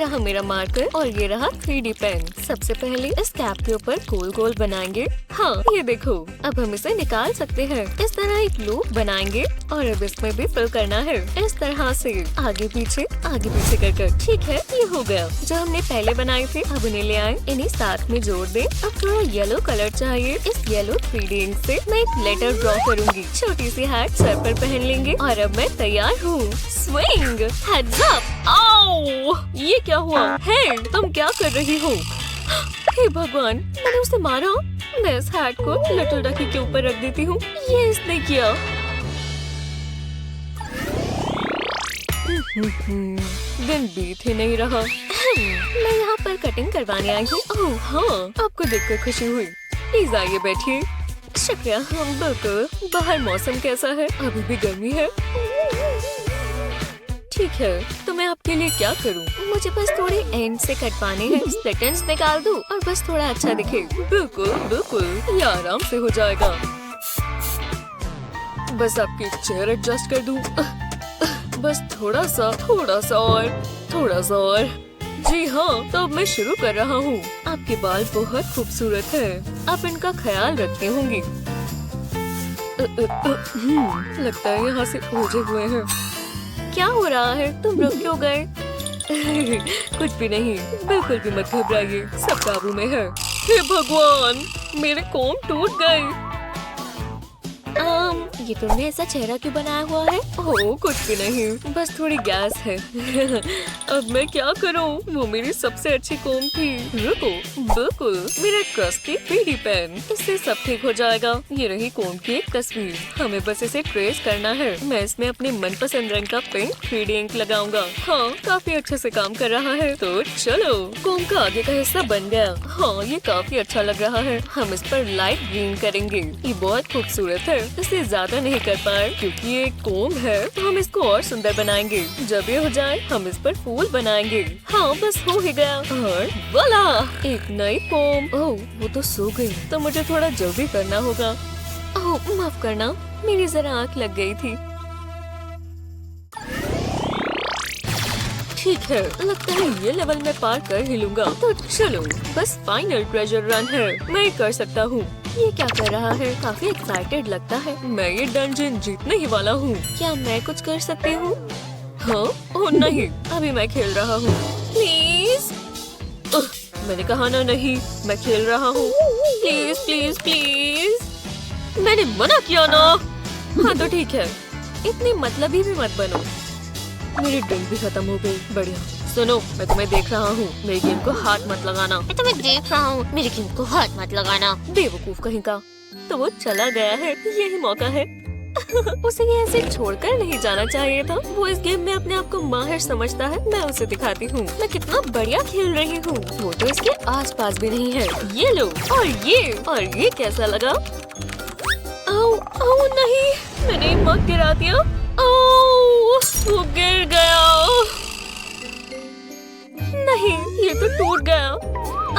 रहा मेरा मार्कर और ये रहा 3D पेन। सबसे पहले इस कैप के ऊपर गोल गोल बनाएंगे। हाँ, ये देखो, अब हम इसे निकाल सकते हैं। इस तरह एक लूप बनाएंगे और अब इसमें भी फिल करना है इस तरह से आगे पीछे कर। ठीक है, ये हो गया। जो हमने पहले बनाए थे अब उन्हें ले आए, इन्हें साथ में जोड़ दे। अब थोड़ा येलो कलर चाहिए। इस येलो 3D इंक से मैं एक लेटर ड्रॉ करूंगी। छोटी सी हैट सर पर पहन लेंगे और अब मैं तैयार हूँ। Swing, heads up. आओ, ये क्या हुआ? हे, तुम क्या कर रही हो? हे भगवान, मैंने उसे मारा। मैं इस हैट को लिटिल डकी के ऊपर रख देती हूँ। ये इसने किया। दिन बीत ही नहीं रहा। मैं यहाँ पर कटिंग करवाने आई हूँ। ओह हाँ, आपको देखकर खुशी हुई। प्लीज आइए, बैठिए। शुक्रिया। हम बिल्कुल। बाहर मौसम कैसा है? अभी भी गर्मी है। ठीक है, तो मैं आपके लिए क्या करूं? मुझे बस थोड़े एंड से कटवाने हैं। स्प्लिट एंड्स निकाल दूं और बस थोड़ा अच्छा दिखे। बिल्कुल बिल्कुल, ये आराम से हो जाएगा। बस आपकी चेयर एडजस्ट कर दूं। बस थोड़ा सा और। जी हाँ, तो अब मैं शुरू कर रहा हूँ। आपके बाल बहुत खूबसूरत है। आप इनका ख्याल रखती होंगी। लगता है यहाँ से ओझे हुए हैं। क्या हो रहा है? तुम रुक क्यों गए? कुछ भी नहीं, बिल्कुल भी मत घबराइए, सब काबू में है। हे भगवान, मेरे कोम टूट गए। ये तुमने ऐसा चेहरा क्यों बनाया हुआ है? ओह, कुछ भी नहीं, बस थोड़ी गैस है। अब मैं क्या करूं? वो मेरी सबसे अच्छी कोम थी। रुको, बिल्कुल मेरा ट्रस्टी 3D पेन। इससे सब ठीक हो जाएगा। ये रही कोम की एक तस्वीर। हमें बस इसे ट्रेस करना है। मैं इसमें अपने मनपसंद रंग का पिंक 3D इंक लगाऊंगा। हाँ, काफी अच्छे से काम कर रहा है। तो चलो, कोम का आगे का हिस्सा बन गया। हाँ, ये काफी अच्छा लग रहा है। हम इस पर लाइट ग्रीन करेंगे। ये बहुत खूबसूरत है। इसे ज्यादा नहीं कर पाए क्योंकि ये कोम है, तो हम इसको और सुंदर बनाएंगे। जब ये हो जाए हम इस पर फूल बनाएंगे। हाँ, बस हो ही गया। और वाला, एक नई कोम। ओह, वो तो सो गई, तो मुझे थोड़ा जल्दी करना होगा। ओह, माफ करना, मेरी जरा आँख लग गई थी। ठीक है, लगता है ये लेवल मैं पार कर ही लूंगा। तो चलो, बस फाइनल ट्रेजर रन है। मैं कर सकता हूँ। ये क्या कर रहा है? काफी एक्साइटेड लगता है। मैं ये डंजन जीतने ही वाला हूँ। क्या मैं कुछ कर सकती हूँ? हाँ? ओह नहीं, अभी मैं खेल रहा हूँ। प्लीज। मैंने कहा ना नहीं, मैं खेल रहा हूँ। Please please please. मैंने मना किया ना। हाँ तो ठीक है, इतनी मतलबी भी मत बनो। मेरी ड्रिंक भी खत्म हो गई। बढ़िया। सुनो, मैं तुम्हें देख रहा हूँ। मेरी गेम को हाथ मत लगाना। मैं तुम्हें देख रहा हूँ, मेरी गेम को हाथ मत लगाना। बेवकूफ कहीं का। तो वो चला गया है, यही मौका है। उसे ये ऐसे छोड़कर नहीं जाना चाहिए था। वो इस गेम में अपने आप को माहिर समझता है। मैं उसे दिखाती हूँ मैं कितना बढ़िया खेल रही हूँ। वो तो इसके आसपास भी नहीं है। ये लो, और ये कैसा लगा? आओ, आओ नहीं, मैंने मग गिरा दिया। आओ, वो गिर गया। नहीं, ये तो टूट गया।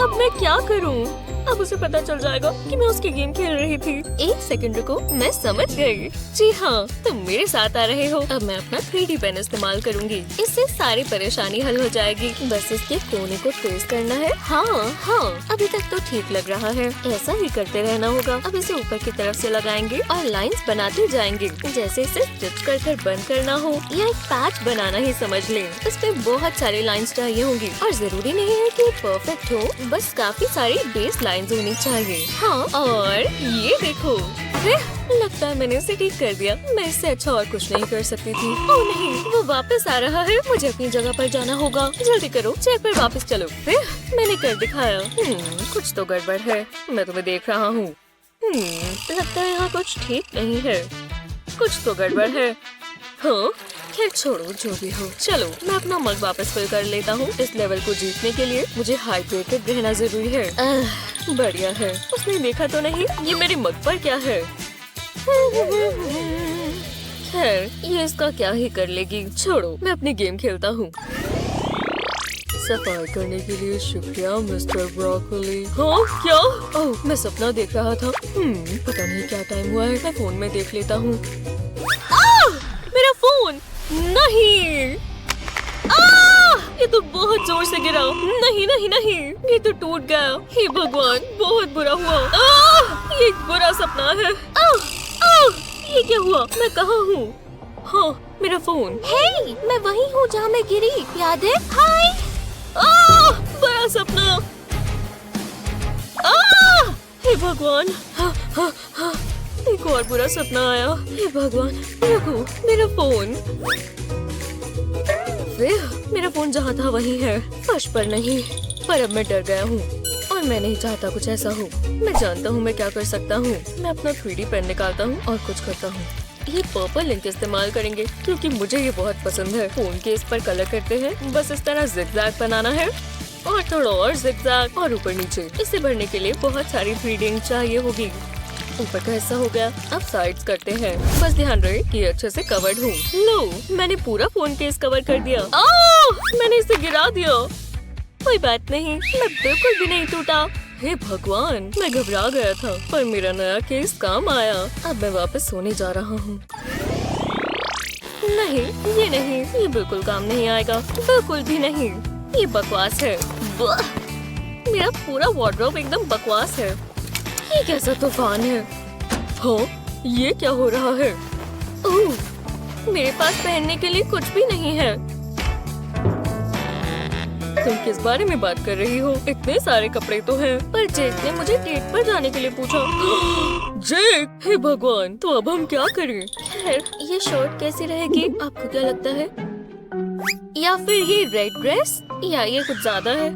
अब मैं क्या करूं? अब उसे पता चल जाएगा कि मैं उसकी गेम खेल रही थी। एक सेकंड रुको, मैं समझ गई। जी हाँ, तुम मेरे साथ आ रहे हो। अब मैं अपना 3D पेन इस्तेमाल करूंगी। इससे सारी परेशानी हल हो जाएगी। बस इसके कोने को ट्रेस करना है। हाँ, अभी तक तो ठीक लग रहा है। ऐसा ही करते रहना होगा। अब इसे ऊपर की तरफ से लगाएंगे और लाइंस बनाते जाएंगे। जैसे इसे स्टिच कर बंद करना हो या एक पैच बनाना ही समझ ले। इसमें बहुत सारी लाइंस चाहिए होंगी और जरूरी नहीं है कि परफेक्ट हो, बस काफी सारी बेस लाइंस होनी चाहिए। हाँ, और ये देखो, लगता है मैंने इसे ठीक कर दिया। मैं इससे अच्छा और कुछ नहीं कर सकती थी। ओह नहीं, वो वापस आ रहा है। मुझे अपनी जगह पर जाना होगा। जल्दी करो, चेयर पर वापस चलो। मैंने कर दिखाया। कुछ तो गड़बड़ है। मैं तुम्हें देख रहा हूँ। लगता है यहाँ कुछ ठीक नहीं है। कुछ तो गड़बड़ है। हाँ, खैर छोड़ो, जो भी हो। चलो, मैं अपना मग वापस फिल कर लेता हूँ। इस लेवल को जीतने के लिए मुझे हाइड्रेटेड रहना जरूरी है। बढ़िया है। उसने देखा तो नहीं ये मेरे मग पर क्या है। खैर, ये इसका क्या ही कर लेगी। छोड़ो, मैं अपनी गेम खेलता हूँ। सफाई करने के लिए शुक्रिया मिस्टर ब्रोकोली। हाँ क्या? ओह, मैं सपना देख रहा था। पता नहीं क्या टाइम हुआ है। मैं फोन में देख लेता हूँ। मेरा फोन नहीं। ये तो बहुत जोर से गिरा। नहीं नहीं नहीं, ये तो टूट गया। हे भगवान, बहुत बुरा हुआ। ये एक बुरा सपना है। ये क्या हुआ? मैं कहाँ हूँ? हाँ, मेरा फोन। हे, मैं वही हूँ जहाँ मैं गिरी, याद है? हाय। बड़ा सपना। हे भगवान, एक और बुरा सपना आया। हे भगवान, रुको, मेरा फोन। मेरा फोन जहाँ था वही है, फर्श पर नहीं। पर अब मैं डर गया हूँ और मैं नहीं चाहता कुछ ऐसा हो। मैं जानता हूँ मैं क्या कर सकता हूँ। मैं अपना 3D पेन निकालता हूँ और कुछ करता हूँ। ये पर्पल इंक इस्तेमाल करेंगे क्योंकि मुझे ये बहुत पसंद है। फोन के इस पर कलर करते हैं। बस इस तरह जिगजैग बनाना है और थोड़ा और जिगजैग और ऊपर नीचे। इसे भरने के लिए बहुत सारी 3D इंक चाहिए होगी। ऊपर का हिस्सा हो गया, अब साइड्स करते हैं। बस ध्यान रहे कि अच्छे से कवर्ड हूँ। लो, मैंने पूरा फोन केस कवर कर दिया। मैंने इसे गिरा दिया। कोई बात नहीं, मैं बिल्कुल भी नहीं टूटा। हे भगवान, मैं घबरा गया था, पर मेरा नया केस काम आया। अब मैं वापस सोने जा रहा हूँ। नहीं, ये नहीं, ये बिल्कुल काम नहीं आएगा, बिल्कुल भी नहीं। ये बकवास है। मेरा पूरा वार्डरोब एकदम बकवास है। ये कैसा तूफान है? हाँ, ये क्या हो रहा है? ओह, मेरे पास पहनने के लिए कुछ भी नहीं है। तुम किस बारे में बात कर रही हो? इतने सारे कपड़े तो हैं। पर जेक ने मुझे डेट पर जाने के लिए पूछा। जेक, हे भगवान, तो अब हम क्या करें? खैर, ये शर्ट कैसी रहेगी? आपको क्या लगता है? या फिर ये रेड ड्रेस? या ये कुछ ज्यादा है?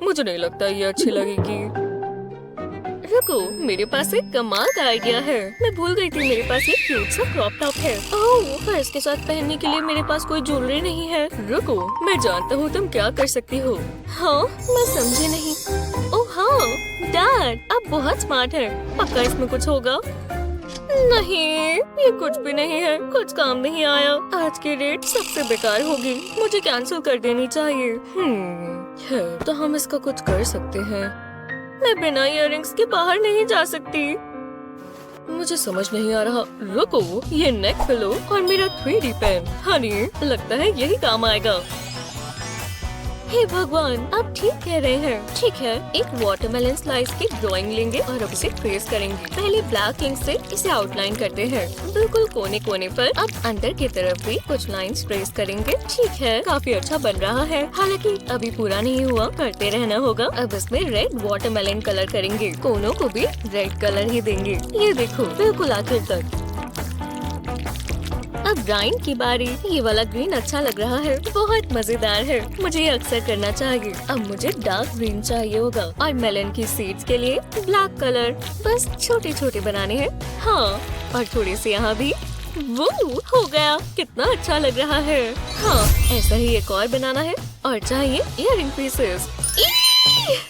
मुझे नहीं लगता ये अच्छी लगेगी। रुको, मेरे पास एक कमाल का आइडिया है। मैं भूल गई थी मेरे पास एक क्यूट सा क्रॉप टॉप है। ओह, पर इसके साथ पहनने के लिए मेरे पास कोई ज्वेलरी नहीं है। रुको, मैं जानता हूँ तुम क्या कर सकती हो। हाँ, मैं समझी नहीं। ओह हाँ, डैड, आप बहुत स्मार्ट हैं। पक्का इसमें कुछ होगा। नहीं, ये कुछ भी नहीं है, कुछ काम नहीं आया। आज की डेट सबसे बेकार होगी, मुझे कैंसिल कर देनी चाहिए। है, तो हम इसका कुछ कर सकते हैं। मैं बिना इयररिंग्स के बाहर नहीं जा सकती। मुझे समझ नहीं आ रहा। रुको, ये नेक पिलो और मेरा 3D पेन। हनी, लगता है यही काम आएगा। हे भगवान, आप ठीक कह रहे हैं। ठीक है, एक वाटरमेलन स्लाइस की ड्राइंग लेंगे और अब इसे ट्रेस करेंगे। पहले ब्लैक इंक से इसे आउटलाइन करते हैं, बिल्कुल कोने कोने पर। अब अंदर की तरफ भी कुछ लाइंस ट्रेस करेंगे। ठीक है, काफी अच्छा बन रहा है। हालांकि अभी पूरा नहीं हुआ, करते रहना होगा। अब इसमें रेड वाटरमेलन कलर करेंगे, कोनों को भी रेड कलर ही देंगे। ये देखो, बिल्कुल आखिर तक। अब ब्राइन की बारी। ये वाला ग्रीन अच्छा लग रहा है, बहुत मजेदार है। मुझे ये अक्सर करना चाहिए। अब मुझे डार्क ग्रीन चाहिए होगा और मेलन की सीड्स के लिए ब्लैक कलर। बस छोटे छोटे बनाने हैं। हाँ, और थोड़ी सी यहाँ भी। वो हो गया, कितना अच्छा लग रहा है। हाँ, ऐसा ही एक और बनाना है और चाहिए इयररिंग पीसेस।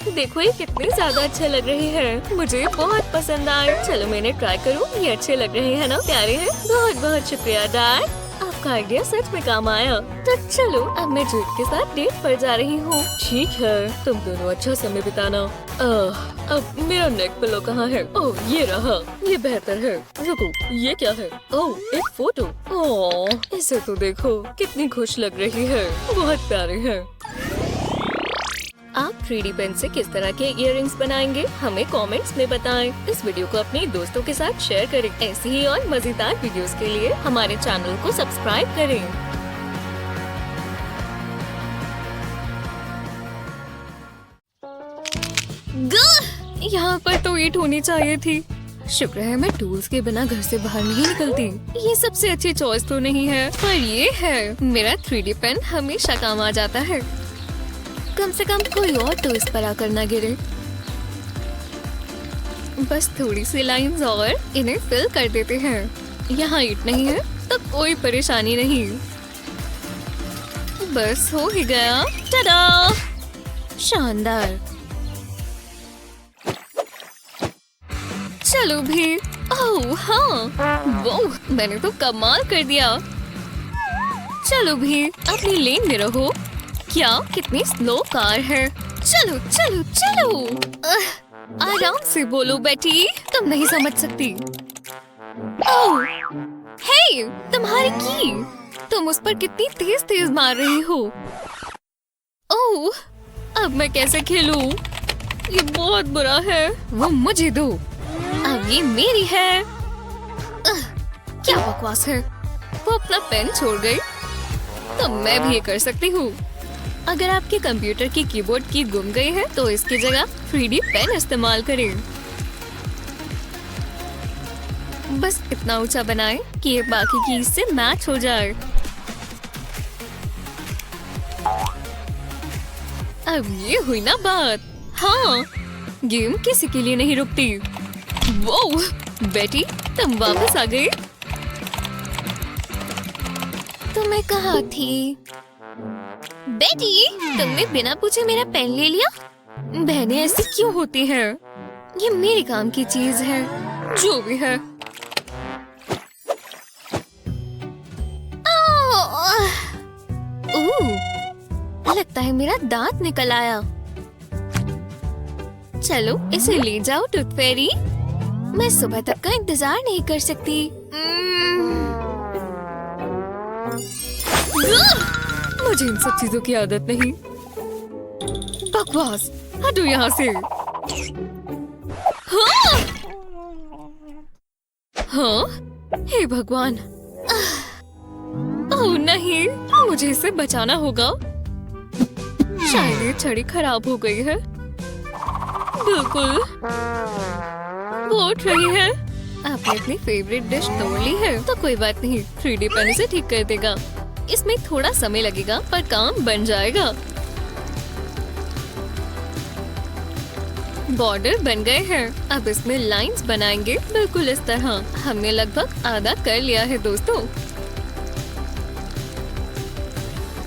देखो, ये कितने ज्यादा अच्छे लग रहे हैं। मुझे बहुत पसंद आए। चलो मैं इन्हें ट्राई करूँ। ये अच्छे लग रहे हैं ना? प्यारे हैं। बहुत बहुत शुक्रिया डैड, आपका आइडिया सच में काम आया। तो चलो, अब मैं जेक के साथ डेट पर जा रही हूँ। ठीक है, तुम दोनों अच्छा समय बिताना। अब मेरा नेक पिलो कहाँ है? ओह, ये रहा। ये बेहतर है। रुको, ये क्या है? ओह, एक फोटो। ओह, इसे तो देखो, कितनी खुश लग रही है। बहुत प्यारे हैं। आप 3D पेन से किस तरह के इयररिंग्स बनाएंगे, हमें कमेंट्स में बताएं। इस वीडियो को अपने दोस्तों के साथ शेयर करें। ऐसी ही और मजेदार वीडियोस के लिए हमारे चैनल को सब्सक्राइब करें। यहाँ पर तो ईंट होनी चाहिए थी। शुक्र है मैं टूल्स के बिना घर से बाहर नहीं निकलती। ये सबसे अच्छी चॉइस तो नहीं है, पर ये है। मेरा 3D पेन हमेशा काम आ जाता है। कम से कम कोई और तो इस पर आकर ना गिरे। बस थोड़ी सी लाइंस और इन्हें फिल कर देते हैं। यहाँ ईंट नहीं है तो कोई परेशानी नहीं। बस हो ही गया। टाडा! शानदार। चलो भी। ओह हाँ, वो मैंने तो कमाल कर दिया। चलो भी, अपनी लेन में रहो। क्या कितनी स्लो कार है। चलो चलो चलो। आराम से बोलो बेटी, तुम नहीं समझ सकती। ओह, हे, तुम्हारी की। तुम उस पर कितनी तेज तेज मार रही हो। अब मैं कैसे खेलूं? ये बहुत बुरा है। वो मुझे दो। अब ये मेरी है। क्या बकवास है। वो अपना पेन छोड़ गई। तो मैं भी ये कर सकती हूँ। अगर आपके कंप्यूटर की कीबोर्ड की गुम गई है तो इसकी जगह 3D पेन इस्तेमाल करें। बस इतना ऊंचा बनाएं कि ये बाकी की से मैच हो जाए। अब ये हुई ना बात। हाँ, गेम किसी के लिए नहीं रुकती। वो बेटी, तुम वापस आ गई। तो मैं कहाँ थी? बेटी, तुमने बिना पूछे मेरा पेन ले लिया। बहनें ऐसी क्यों होती हैं? ये मेरे काम की चीज है। जो भी है। लगता है मेरा दांत निकल आया। चलो इसे ले जाओ टूथ फेरी। मैं सुबह तक का इंतजार नहीं कर सकती। मुझे इन सब चीजों की आदत नहीं। बकवास, हटो यहाँ से। हाँ, हाँ? हे भगवान। ओह नहीं, मुझे इसे बचाना होगा। शायद ये छड़ी खराब हो गई है। बिल्कुल। वो उठ रही है। आपने अपनी फेवरेट डिश तोड़ ली है तो कोई बात नहीं, 3D पेन इसे ठीक कर देगा। इसमें थोड़ा समय लगेगा पर काम बन जाएगा। बॉर्डर बन गए हैं। अब इसमें लाइंस बनाएंगे बिल्कुल इस तरह। हमने लगभग आधा कर लिया है दोस्तों।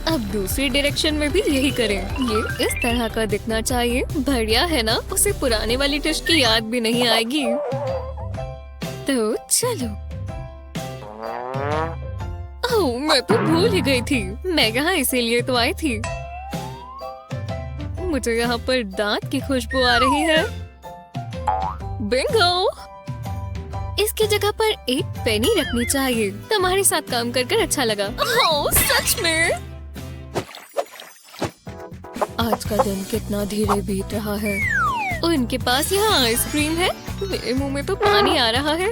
अब दूसरी डायरेक्शन में भी यही करें। ये इस तरह का दिखना चाहिए। बढ़िया है ना? उसे पुराने वाली डिश की याद भी नहीं आएगी। तो चलो। ओह, मैं तो भूल ही गई थी। मैं यहाँ इसीलिए तो आई थी। मुझे यहाँ पर दांत की खुशबू आ रही है। बिंगो! इसकी जगह पर एक पेनी रखनी चाहिए। तुम्हारे साथ काम कर अच्छा लगा। ओह, सच में? आज का दिन कितना धीरे बीत रहा है। और इनके पास यहाँ आइसक्रीम है। मेरे मुंह में तो पानी आ रहा है।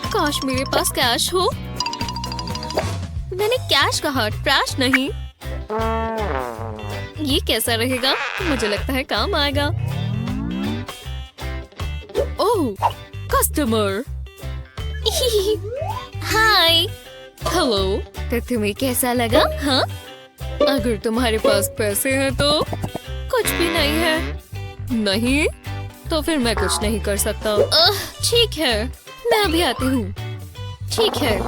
काश मेरे पास कैश हो। मैंने कैश कहा, ट्रैश नहीं। ये कैसा रहेगा? मुझे लगता है काम आएगा। ओह, कस्टमर। हाय। हेलो। तो तुम्हें कैसा लगा? हाँ, अगर तुम्हारे पास पैसे हैं तो। कुछ भी नहीं है। नहीं? तो फिर मैं कुछ नहीं कर सकता। ठीक है, मैं अभी आती हूँ। ठीक है,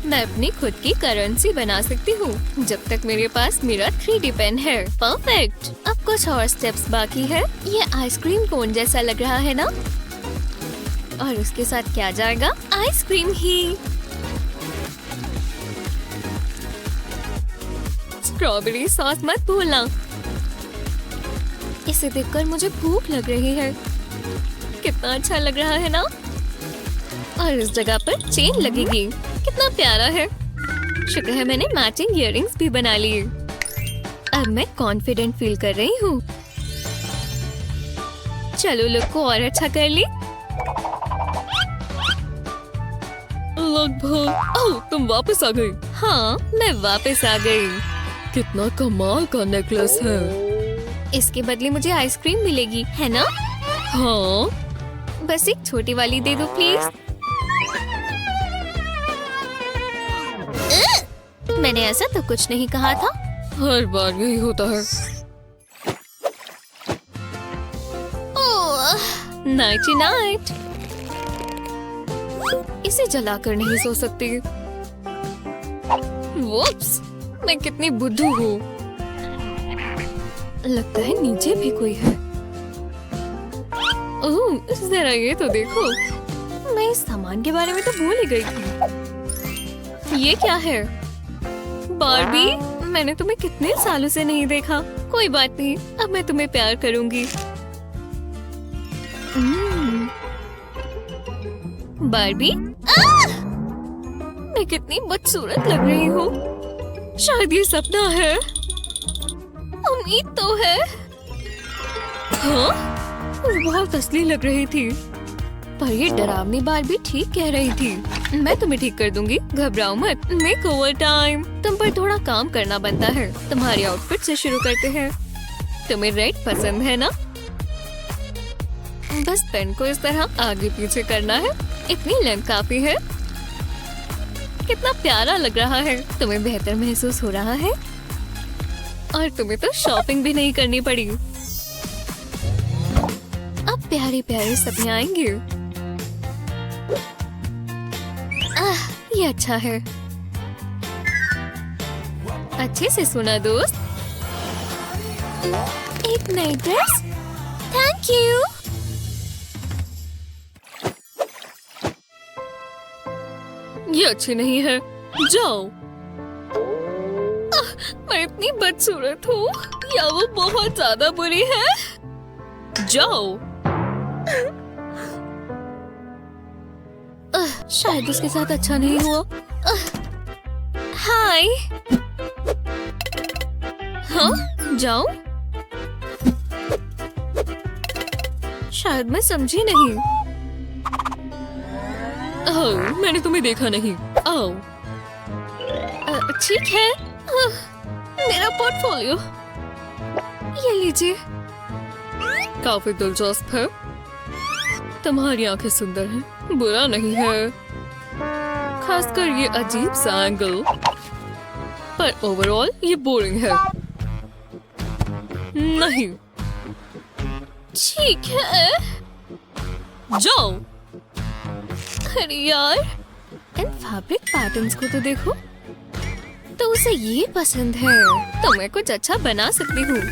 मैं अपनी खुद की करेंसी बना सकती हूँ जब तक मेरे पास मेरा 3D पेन है। परफेक्ट। अब कुछ और स्टेप्स बाकी है। ये आइसक्रीम कोन जैसा लग रहा है ना? और उसके साथ क्या जाएगा? आइसक्रीम ही। स्ट्रॉबेरी सॉस मत भूलना। इसे देखकर मुझे भूख लग रही है। कितना अच्छा लग रहा है ना? और इस जगह पर चेन लगेगी। कितना प्यारा है। शुक्र है मैंने मैचिंग इयररिंग्स भी बना लिए। अब मैं कॉन्फिडेंट फील कर रही हूँ। चलो लुक को और अच्छा कर ली। लगभग। ओह, तुम वापस आ गई। हाँ, मैं वापस आ गई। कितना कमाल का नेकलेस है। इसके बदले मुझे आइसक्रीम मिलेगी, है ना? हाँ। बस एक छोटी वाली दे दो प्लीज। मैंने ऐसा तो कुछ नहीं कहा था। हर बार यही होता है। Nighty night. इसे जलाकर नहीं सो सकती। वुप्स, मैं कितनी बुद्धू हूँ। लगता है नीचे भी कोई है। ओह, जरा ये तो देखो। मैं इस सामान के बारे में तो भूल ही गई थी। ये क्या है? बार्बी, मैंने तुम्हें कितने सालों से नहीं देखा। कोई बात नहीं, अब मैं तुम्हें प्यार करूंगी। बार्बी, मैं कितनी बदसूरत लग रही हूँ। शायद ये सपना है। उम्मीद तो है। हाँ, वो बहुत असली लग रही थी, पर ये डरावनी बार भी ठीक कह रही थी। मैं तुम्हें ठीक कर दूंगी, घबराओ मत। Makeover time. तुम पर थोड़ा काम करना बनता है। तुम्हारी आउटफिट से शुरू करते हैं। तुम्हें रेड पसंद है ना? बस पेन को इस तरह आगे पीछे करना है। इतनी लेंथ काफी है। कितना प्यारा लग रहा है। तुम्हें बेहतर महसूस हो रहा है और तुम्हें तो शॉपिंग भी नहीं करनी पड़ी। अब प्यारे प्यारे सपने आएंगे। ये अच्छा है। अच्छे से सुना दोस्त। एक नई ड्रेस। Thank you. ये अच्छी नहीं है। जाओ। मैं इतनी बदसूरत हूँ या वो बहुत ज्यादा बुरी है? जाओ। शायद उसके साथ अच्छा नहीं हुआ। हाय। हाँ, जाओ। शायद मैं समझी नहीं। ओह, मैंने तुम्हें देखा नहीं। ओह, ठीक है। मेरा पोर्टफोलियो ये लीजिए। काफी दिलचस्प है। तुम्हारी आंखें सुंदर हैं, बुरा नहीं है, खासकर ये अजीब सा एंगल। पर ओवरऑल ये बोरिंग है। नहीं। ठीक है, जाओ। अरे यार, इन फैब्रिक पैटर्न्स को तो देखो। तो उसे ये पसंद है, तो मैं कुछ अच्छा बना सकती हूँ।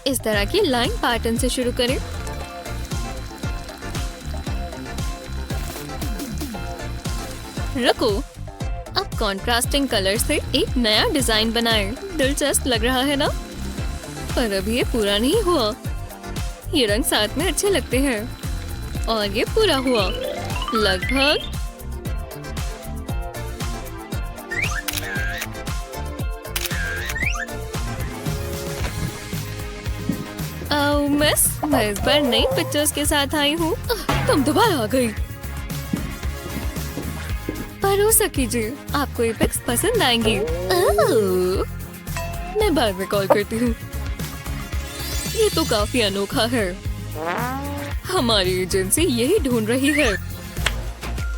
इस तरह की लाइन पैटर्न से शुरू करें। रुको, अब कॉन्ट्रास्टिंग कलर से एक नया डिजाइन बनाएं। दिलचस्प लग रहा है ना? पर अभी ये पूरा नहीं हुआ। ये रंग साथ में अच्छे लगते हैं और ये पूरा हुआ लगभग। ओह मिस, मैं इस बार नई पिक्चर्स के साथ आई हूँ। तुम दोबारा आ गई। भरोसा कीजिए, आपको ये पिक्स पसंद आएंगी। मैं बाद में कॉल करती हूँ। ये तो काफी अनोखा है। हमारी एजेंसी यही ढूंढ रही है।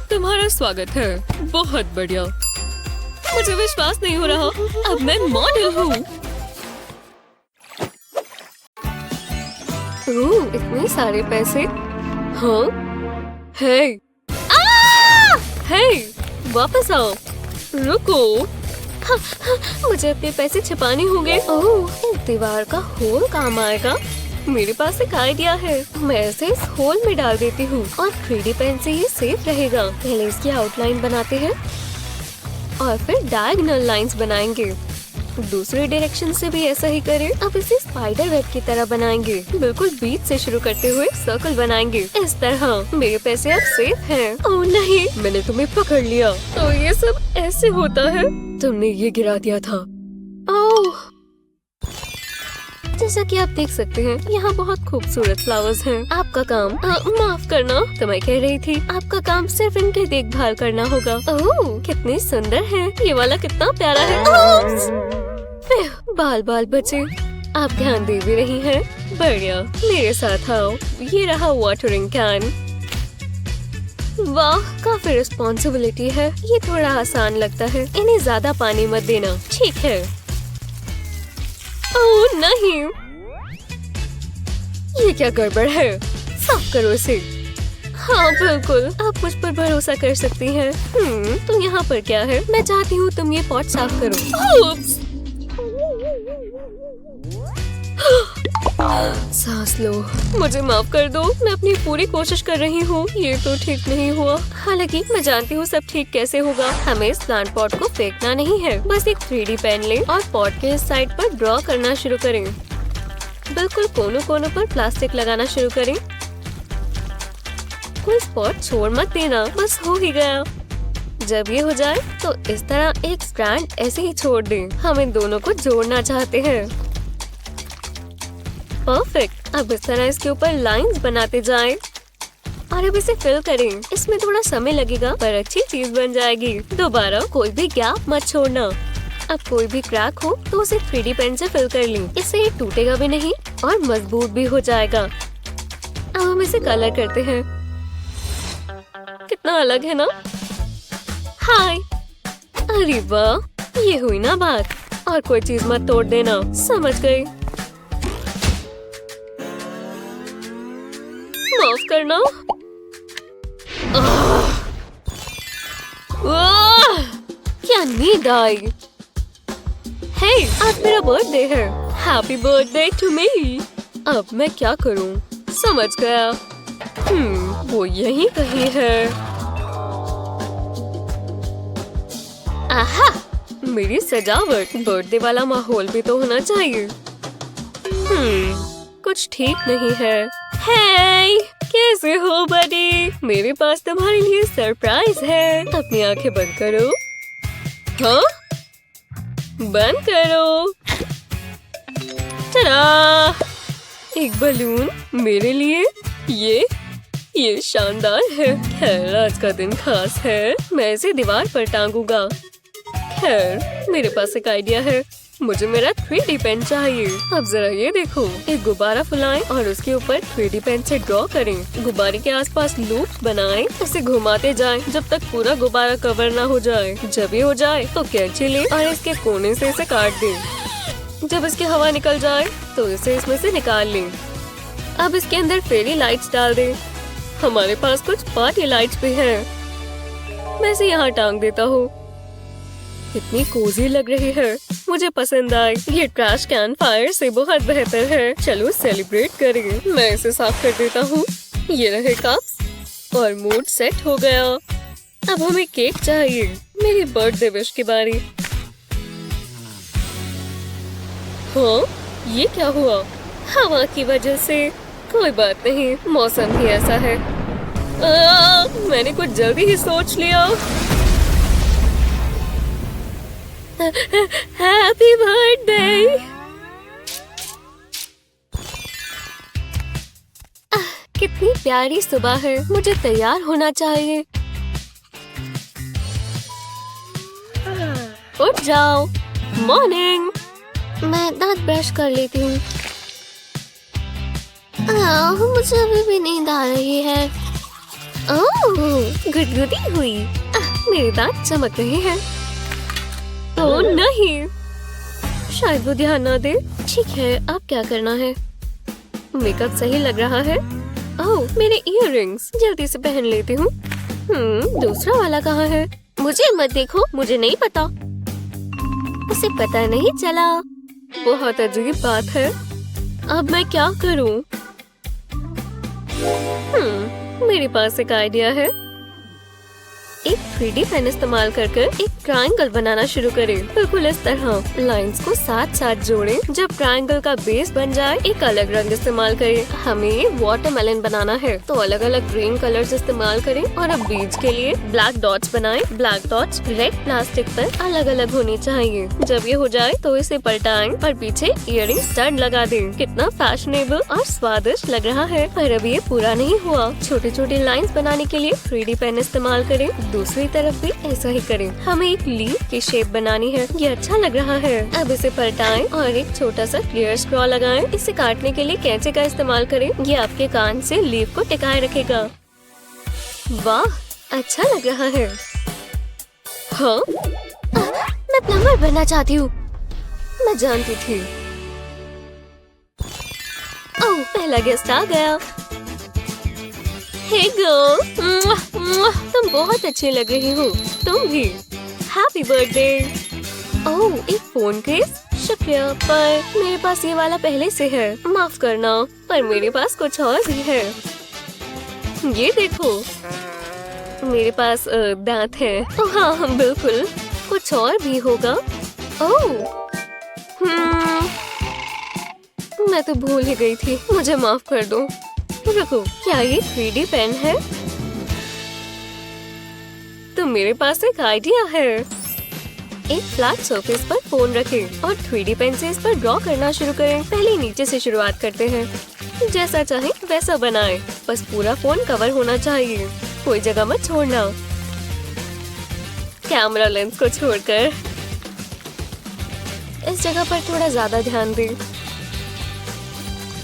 तुम्हारा स्वागत है। बहुत बढ़िया। मुझे विश्वास नहीं हो रहा, अब मैं मॉडल हूँ। ओह, इतने सारे पैसे। हाँ, हे, हे, वापस आओ। रुको, मुझे अपने पैसे छिपाने होंगे। ओह, इस दीवार का होल काम आएगा। मेरे पास एक आइडिया है। मैं इसे इस होल में डाल देती हूँ और 3D पेन से ये सेफ रहेगा। पहले इसकी आउटलाइन बनाते हैं और फिर डायगोनल लाइंस बनाएंगे। दूसरे डायरेक्शन से भी ऐसा ही करें। अब इसे स्पाइडर वेब की तरह बनाएंगे। बिल्कुल बीच से शुरू करते हुए सर्कल बनाएंगे। इस तरह मेरे पैसे अब सेफ हैं। ओह नहीं, मैंने तुम्हें पकड़ लिया। तो ये सब ऐसे होता है। तुमने ये गिरा दिया था। ओह, जैसा कि आप देख सकते हैं, यहाँ बहुत खूबसूरत फ्लावर्स हैं। आपका काम, माफ करना, तो मैं कह रही थी, आपका काम सिर्फ इनकी देखभाल करना होगा। ओह, कितने सुंदर हैं। ये वाला कितना प्यारा है। बाल बाल बचे। आप ध्यान दे भी रही हैं। बढ़िया, मेरे साथ आओ। ये रहा वाटरिंग कैन। वाह, काफी रिस्पॉन्सिबिलिटी है। ये थोड़ा आसान लगता है। इन्हें ज्यादा पानी मत देना, ठीक है? ओह नहीं, ये क्या गड़बड़ है? साफ करो इसे। हाँ बिल्कुल, आप मुझ पर भरोसा कर सकती हैं। तो यहाँ पर क्या है? मैं चाहती हूँ तुम ये पॉट साफ करो। सांस लो। मुझे माफ कर दो, मैं अपनी पूरी कोशिश कर रही हूँ। ये तो ठीक नहीं हुआ। हालांकि मैं जानती हूँ सब ठीक कैसे होगा। हमें इस प्लांट पॉट को फेंकना नहीं है। बस एक 3D पेन लें और पॉट के इस साइड पर ड्रॉ करना शुरू करें। बिल्कुल कोनों कोनों पर प्लास्टिक लगाना शुरू करें। कोई स्पॉट छोड़ मत देना। बस हो ही गया। जब ये हो जाए तो इस तरह एक स्ट्रैंड ऐसे ही छोड़ दें। हम इन दोनों को जोड़ना चाहते हैं। परफेक्ट। अब इस तरह इसके ऊपर लाइंस बनाते जाएं और अब इसे फिल करें। इसमें थोड़ा समय लगेगा पर अच्छी चीज बन जाएगी। दोबारा कोई भी गैप मत छोड़ना। अब कोई भी क्रैक हो तो उसे 3D पेन से फिल कर लें। इससे ये टूटेगा भी नहीं और मजबूत भी हो जाएगा। अब हम इसे कलर करते हैं। कितना अलग है ना? हाय, अरे वाह, ये हुई ना बात। और कोई चीज मत तोड़ देना, समझ गई? माफ करना। क्या नींद आई। हे, आज मेरा बर्थडे है। Happy birthday to me. अब मैं क्या करूं? समझ गया। वो यहीं कहीं है। आहा, मेरी सजावट। बर्थडे वाला माहौल भी तो होना चाहिए। कुछ ठीक नहीं है। हे, कैसे हो बडी? मेरे पास तुम्हारे लिए सरप्राइज है। अपनी आंखें बंद करो। हाँ, बंद करो। टडा! एक बलून मेरे लिए। ये शानदार है। खैर, आज का दिन खास है। मैं इसे दीवार पर टांगूंगा। खैर, मेरे पास एक आइडिया है। मुझे मेरा 3D पेन चाहिए। अब जरा ये देखो। एक गुब्बारा फुलाएं और उसके ऊपर 3D पेन से ड्रॉ करें। गुब्बारे के आसपास लूप बनाएं। इसे घुमाते जाएं जब तक पूरा गुब्बारा कवर ना हो जाए। जब ये हो जाए तो कैंची लें और इसके कोने से इसे काट दें। जब इसकी हवा निकल जाए तो इसे इसमें से निकाल लें। अब इसके अंदर फेरी लाइट्स डाल दें। हमारे पास कुछ पार्टी लाइट्स भी हैं। मैं इसे यहाँ टांग देता हूँ। कितनी कोजी लग रही है। मुझे पसंद आई। ये ट्रैश कैन फायर से बहुत बेहतर है। चलो सेलिब्रेट करें। मैं इसे साफ कर देता हूँ। ये रहे कप और मूड सेट हो गया। अब हमें केक चाहिए। मेरी बर्थडे विश की बारी। हाँ, ये क्या हुआ? हवा की वजह से। कोई बात नहीं, मौसम ही ऐसा है। मैंने कुछ जल्दी ही सोच लिया। Happy birthday. कितनी प्यारी सुबह है। मुझे तैयार होना चाहिए। उठ जाओ। मॉर्निंग। मैं दांत ब्रश कर लेती हूँ। मुझे अभी भी नींद आ रही है। गुदगुदी हुई। मेरे दांत चमक रहे हैं। तो नहीं, शायद वो ध्यान ना दे। ठीक है, अब क्या करना है? मेकअप सही लग रहा है। ओह, मेरे इयररिंग्स। जल्दी से पहन लेती हूँ। दूसरा वाला कहाँ है? मुझे मत देखो, मुझे नहीं पता। उसे पता नहीं चला। बहुत अजीब बात है। अब मैं क्या करूँ? मेरे पास एक आइडिया है। एक 3D पेन इस्तेमाल कर एक ट्रायंगल बनाना शुरू करें। बिल्कुल इस तरह लाइंस को साथ साथ जोड़ें। जब ट्रायंगल का बेस बन जाए एक अलग रंग इस्तेमाल करें। हमें वाटरमेलन बनाना है तो अलग अलग ग्रीन कलर्स इस्तेमाल करें। और अब बीज के लिए ब्लैक डॉट्स बनाएं। ब्लैक डॉट्स रेड प्लास्टिक पर अलग अलग होने चाहिए। जब ये हो जाए तो इसे पलटाएं और पीछे इयररिंग स्टड लगा दें। कितना फैशनेबल और स्वादिष्ट लग रहा है। पर अब ये पूरा नहीं हुआ। छोटी छोटी लाइंस बनाने के लिए 3D पेन इस्तेमाल करें। दूसरी तरफ भी ऐसा ही करें। हमें एक लीफ की शेप बनानी है। ये अच्छा लग रहा है। अब इसे पलटाएं और एक छोटा सा क्लियर स्ट्रॉ लगाएं। इसे काटने के लिए कैंची का इस्तेमाल करें। ये आपके कान से लीफ को टिकाए रखेगा। वाह, अच्छा लग रहा है। हाँ, मैं प्लम्बर बनना चाहती हूँ। मैं जानती थी। ओह, पहला गेस्ट आ गया। हे गर्ल, तुम बहुत अच्छी लग रही हो। तुम भी। Happy birthday. ओह, एक फोन केस। शुक्रिया, पर मेरे पास ये वाला पहले से है। माफ करना, पर मेरे पास कुछ और भी है। ये देखो, मेरे पास दांत है। हाँ, बिल्कुल, कुछ और भी होगा। ओह, मैं तो भूल ही गई थी। मुझे माफ कर दो। रुको, क्या ये 3D पेन है? तो मेरे पास एक आइडिया है। एक फ्लैट सरफेस पर फोन रखें और 3D पेन से इस पर ड्रॉ करना शुरू करें। पहले नीचे से शुरुआत करते हैं। जैसा चाहे वैसा बनाएं। बस पूरा फोन कवर होना चाहिए, कोई जगह मत छोड़ना। कैमरा लेंस को छोड़कर इस जगह पर थोड़ा ज्यादा ध्यान दें।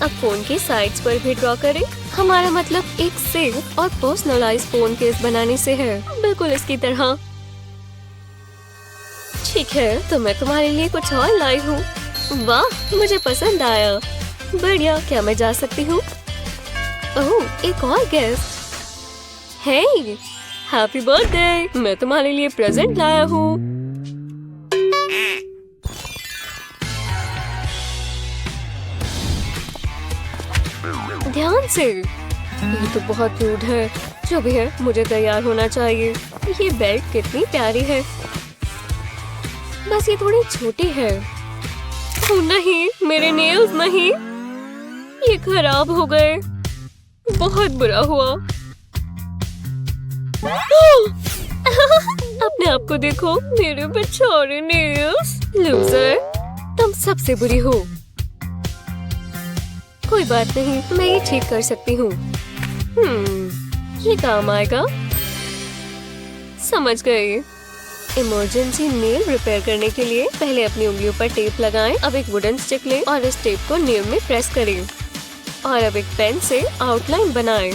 अब फोन की साइड्स पर भी ड्रॉ करें। हमारा मतलब एक सेफ और पर्सनलाइज फोन केस बनाने से है, बिल्कुल इसकी तरह। ठीक है, तो मैं तुम्हारे लिए कुछ और लाई हूँ। वाह, मुझे पसंद आया। बढ़िया, क्या मैं जा सकती हूँ? ओह, एक और गेस्ट। हे, हैप्पी बर्थडे! मैं तुम्हारे लिए प्रेजेंट लाया हूँ। ध्यान से, ये तो बहुत रूड है। जो भी है, मुझे तैयार होना चाहिए। ये बेल्ट कितनी प्यारी है, बस ये थोड़ी छोटी है। ओह नहीं, मेरे नेल्स नहीं, ये खराब हो गए। बहुत बुरा हुआ। अपने आप को देखो, मेरे बेचारे नेल्स। लूजर, तुम सबसे बुरी हो। कोई बात नहीं, मैं ये ठीक कर सकती हूँ। ये काम आएगा। समझ गए। इमरजेंसी नेल रिपेयर करने के लिए पहले अपनी उंगलियों पर टेप लगाएं। अब एक वुडन स्टिक लें और इस टेप को नेल में प्रेस करें। और अब एक पेन से आउटलाइन बनाएं।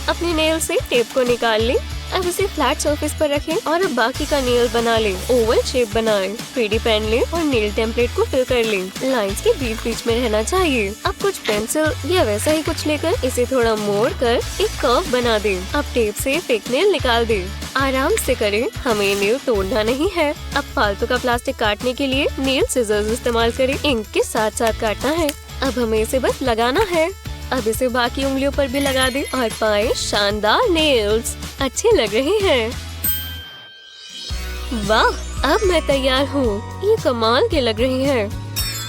अपने नेल से टेप को निकाल लें। अब इसे फ्लैट सरफेस पर रखें और अब बाकी का नेल बना लें। ओवल शेप बनाएं। 3D पेन लें और नेल टेम्पलेट को फिल कर लें। लाइंस के बीच बीच में रहना चाहिए। अब कुछ पेंसिल या वैसा ही कुछ लेकर इसे थोड़ा मोड़ कर एक कर्व बना दें। अब टेप से फेक नेल निकाल दें। आराम से करें, हमें नेल तोड़ना नहीं है। अब फालतू का प्लास्टिक काटने के लिए नेल सिजर्स इस्तेमाल करें। इंक के साथ साथ काटना है। अब हमें इसे बस लगाना है। अब इसे बाकी उंगलियों पर भी लगा दें और पाएं शानदार नेल्स। अच्छे लग रहे हैं। वाह, अब मैं तैयार हूँ। ये कमाल के लग रही हैं।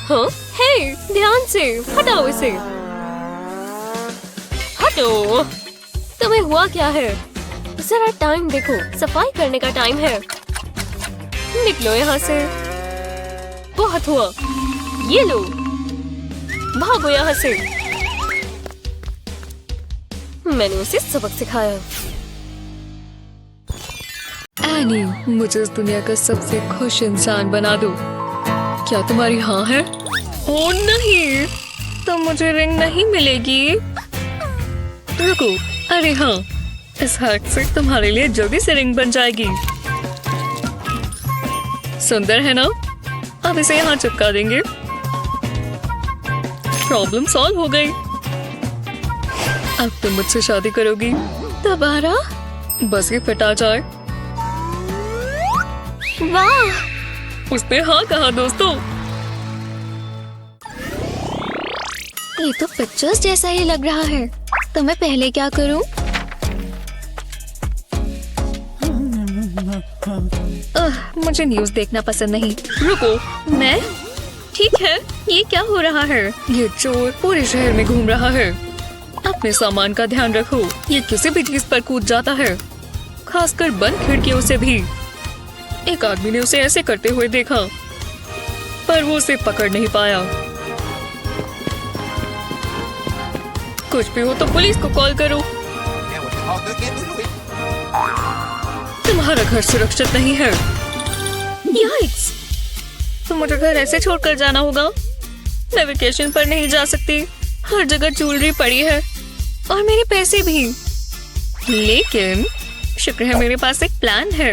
हाँ, हे, ध्यान से हटाओ इसे। हटो। तुम्हें हुआ क्या है? जरा टाइम देखो, सफाई करने का टाइम है। निकलो यहाँ से। बहुत हुआ। ये लो, भागो यहाँ से। मैंने उसे सबक सिखाया। एनी, मुझे इस दुनिया का सबसे खुश इंसान बना दो। क्या तुम्हारी हाँ है? ओह नहीं, तो मुझे रिंग नहीं मिलेगी। रुको, अरे हाँ, इस हक से तुम्हारे लिए जल्दी से रिंग बन जाएगी। सुंदर है ना? अब इसे यहाँ चिपका देंगे। प्रॉब्लम सॉल्व हो गई। अब तुम मुझसे शादी करोगी? दोबारा? बस ये फिट आ जाए। वाह! उसने हाँ कहा दोस्तों। ये तो पिक्चर्स जैसा ही लग रहा है। तो मैं पहले क्या करूं? मुझे न्यूज देखना पसंद नहीं। रुको, मैं? ठीक है, ये क्या हो रहा है? ये चोर पूरे शहर में घूम रहा है। अपने सामान का ध्यान रखो। ये किसी भी चीज पर कूद जाता है, खासकर बंद खिड़कियों से भी। एक आदमी ने उसे ऐसे करते हुए देखा, पर वो उसे पकड़ नहीं पाया। कुछ भी हो तो पुलिस को कॉल करो। तुम्हारा घर सुरक्षित नहीं है। याइक्स! तो मुझे घर ऐसे छोड़कर जाना होगा। मैं वेकेशन पर नहीं जा सकती। हर जगह ज्वेलरी पड़ी है और मेरे पैसे भी। लेकिन शुक्र है मेरे पास एक प्लान है।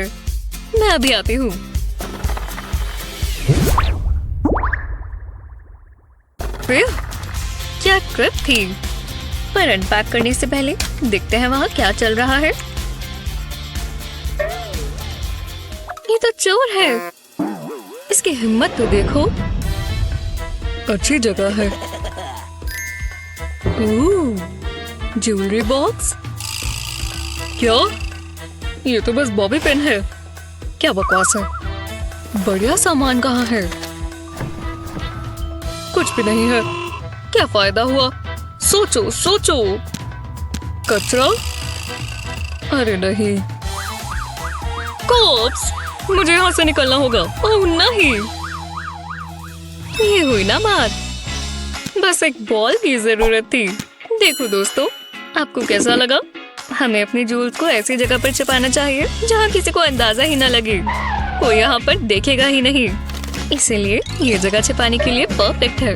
मैं अभी आती हूँ। क्या ट्रिप थी। पर अनपैक करने से पहले देखते हैं वहाँ क्या चल रहा है। ये तो चोर है। इसकी हिम्मत तो देखो। अच्छी जगह है। Jewellery box. क्या? ये तो बस बॉबी पिन है। क्या बकवास है। बढ़िया सामान कहाँ है? कुछ भी नहीं है। क्या फायदा हुआ? सोचो सोचो। कचरा? अरे नहीं। कोप्स, मुझे यहाँ से निकलना होगा। ओह नहीं, ये हुई ना बात। बस एक बॉल की जरूरत थी। देखो दोस्तों, आपको कैसा लगा? हमें अपनी जूल्स को ऐसी जगह पर छिपाना चाहिए जहाँ किसी को अंदाजा ही न लगे, कोई यहाँ पर देखेगा ही नहीं। इसीलिए ये जगह छिपाने के लिए परफेक्ट है।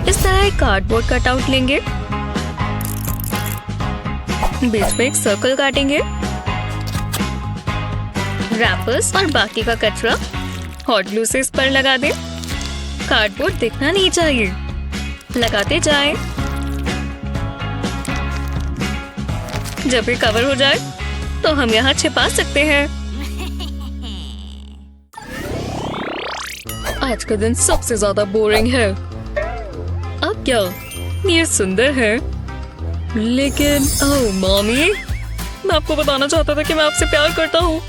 इस तरह एक कार्डबोर्ड कटआउट लेंगे, बीच में एक सर्कल काटेंगे। रैपर्स और बाकी का कचरा हॉट ग्लू से इस पर लगा दें। कार्डबोर्ड दिखना नहीं चाहिए, लगाते जाएं। जब ये कवर हो जाए तो हम यहाँ छिपा सकते हैं। आज का दिन सबसे ज्यादा बोरिंग है। अब क्या, ये सुंदर है, लेकिन ओह मॉमी, मैं आपको बताना चाहता था कि मैं आपसे प्यार करता हूँ।